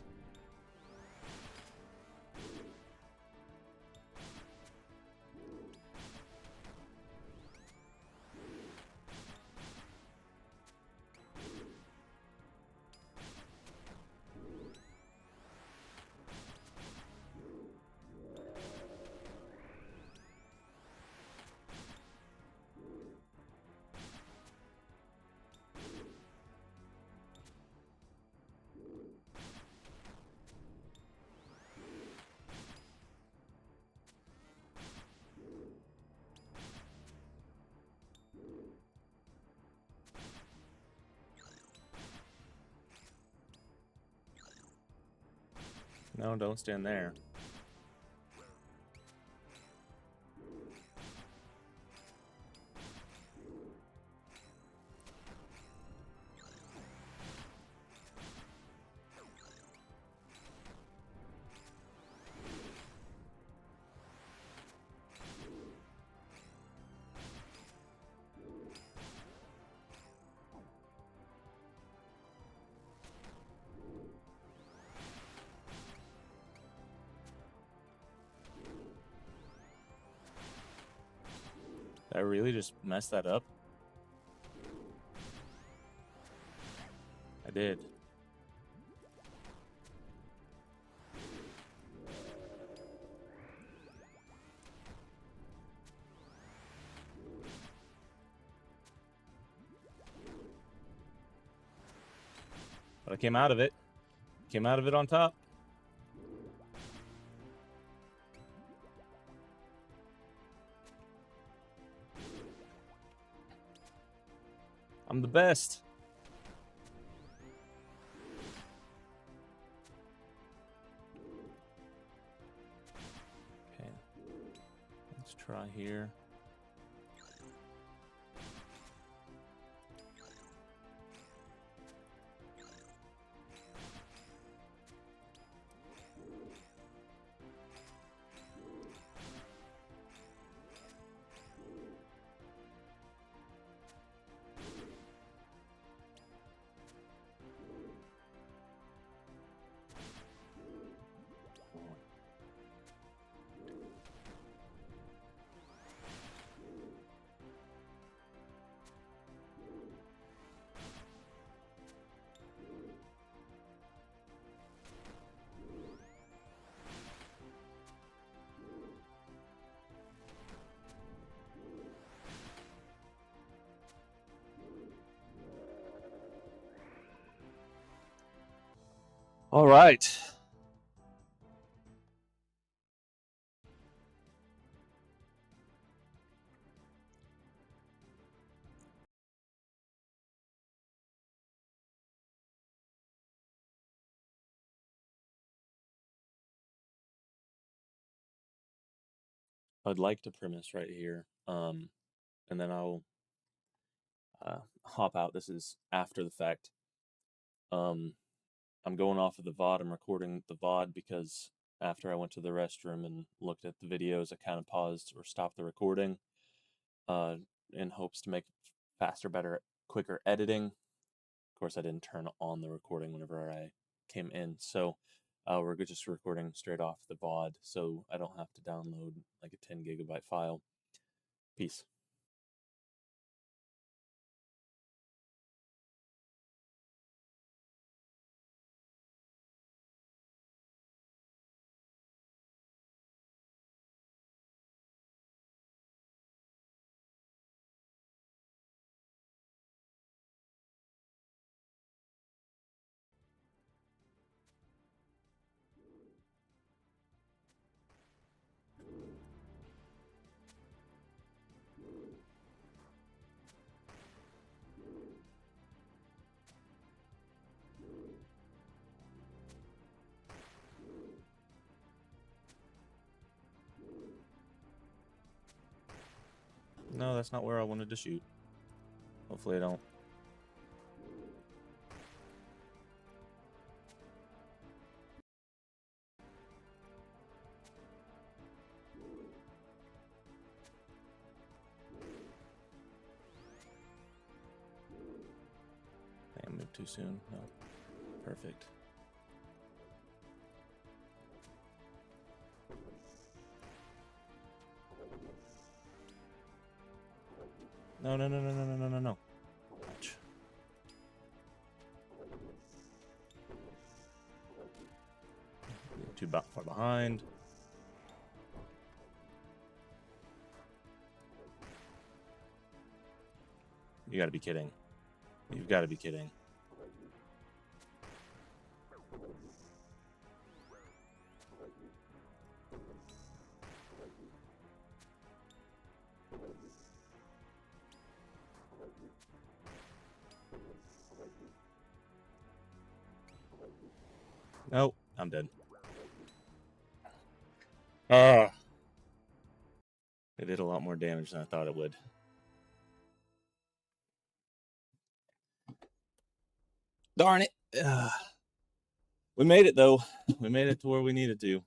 No, don't stand there. I really just messed that up? I did. But I came out of it. Came out of it on top. I'm the best. Okay. Let's try here. All right. I'd like to premise right here, and then I'll hop out. This is after the fact. I'm going off of the VOD. I'm recording the VOD because after I went to the restroom and looked at the videos, I kind of paused or stopped the recording in hopes to make faster, better, quicker editing. Of course, I didn't turn on the recording whenever I came in, so we're just recording straight off the VOD, so I don't have to download like a 10 gigabyte file. Peace. No, that's not where I wanted to shoot. Hopefully I don't. I moved too soon. No. Perfect. No, no, no, no, no, no, no, no, no. Ouch. Too far behind. You gotta be kidding. You've gotta be kidding. Nope, I'm dead. It did a lot more damage than I thought it would. Darn it. We made it, though. We made it to where we needed to.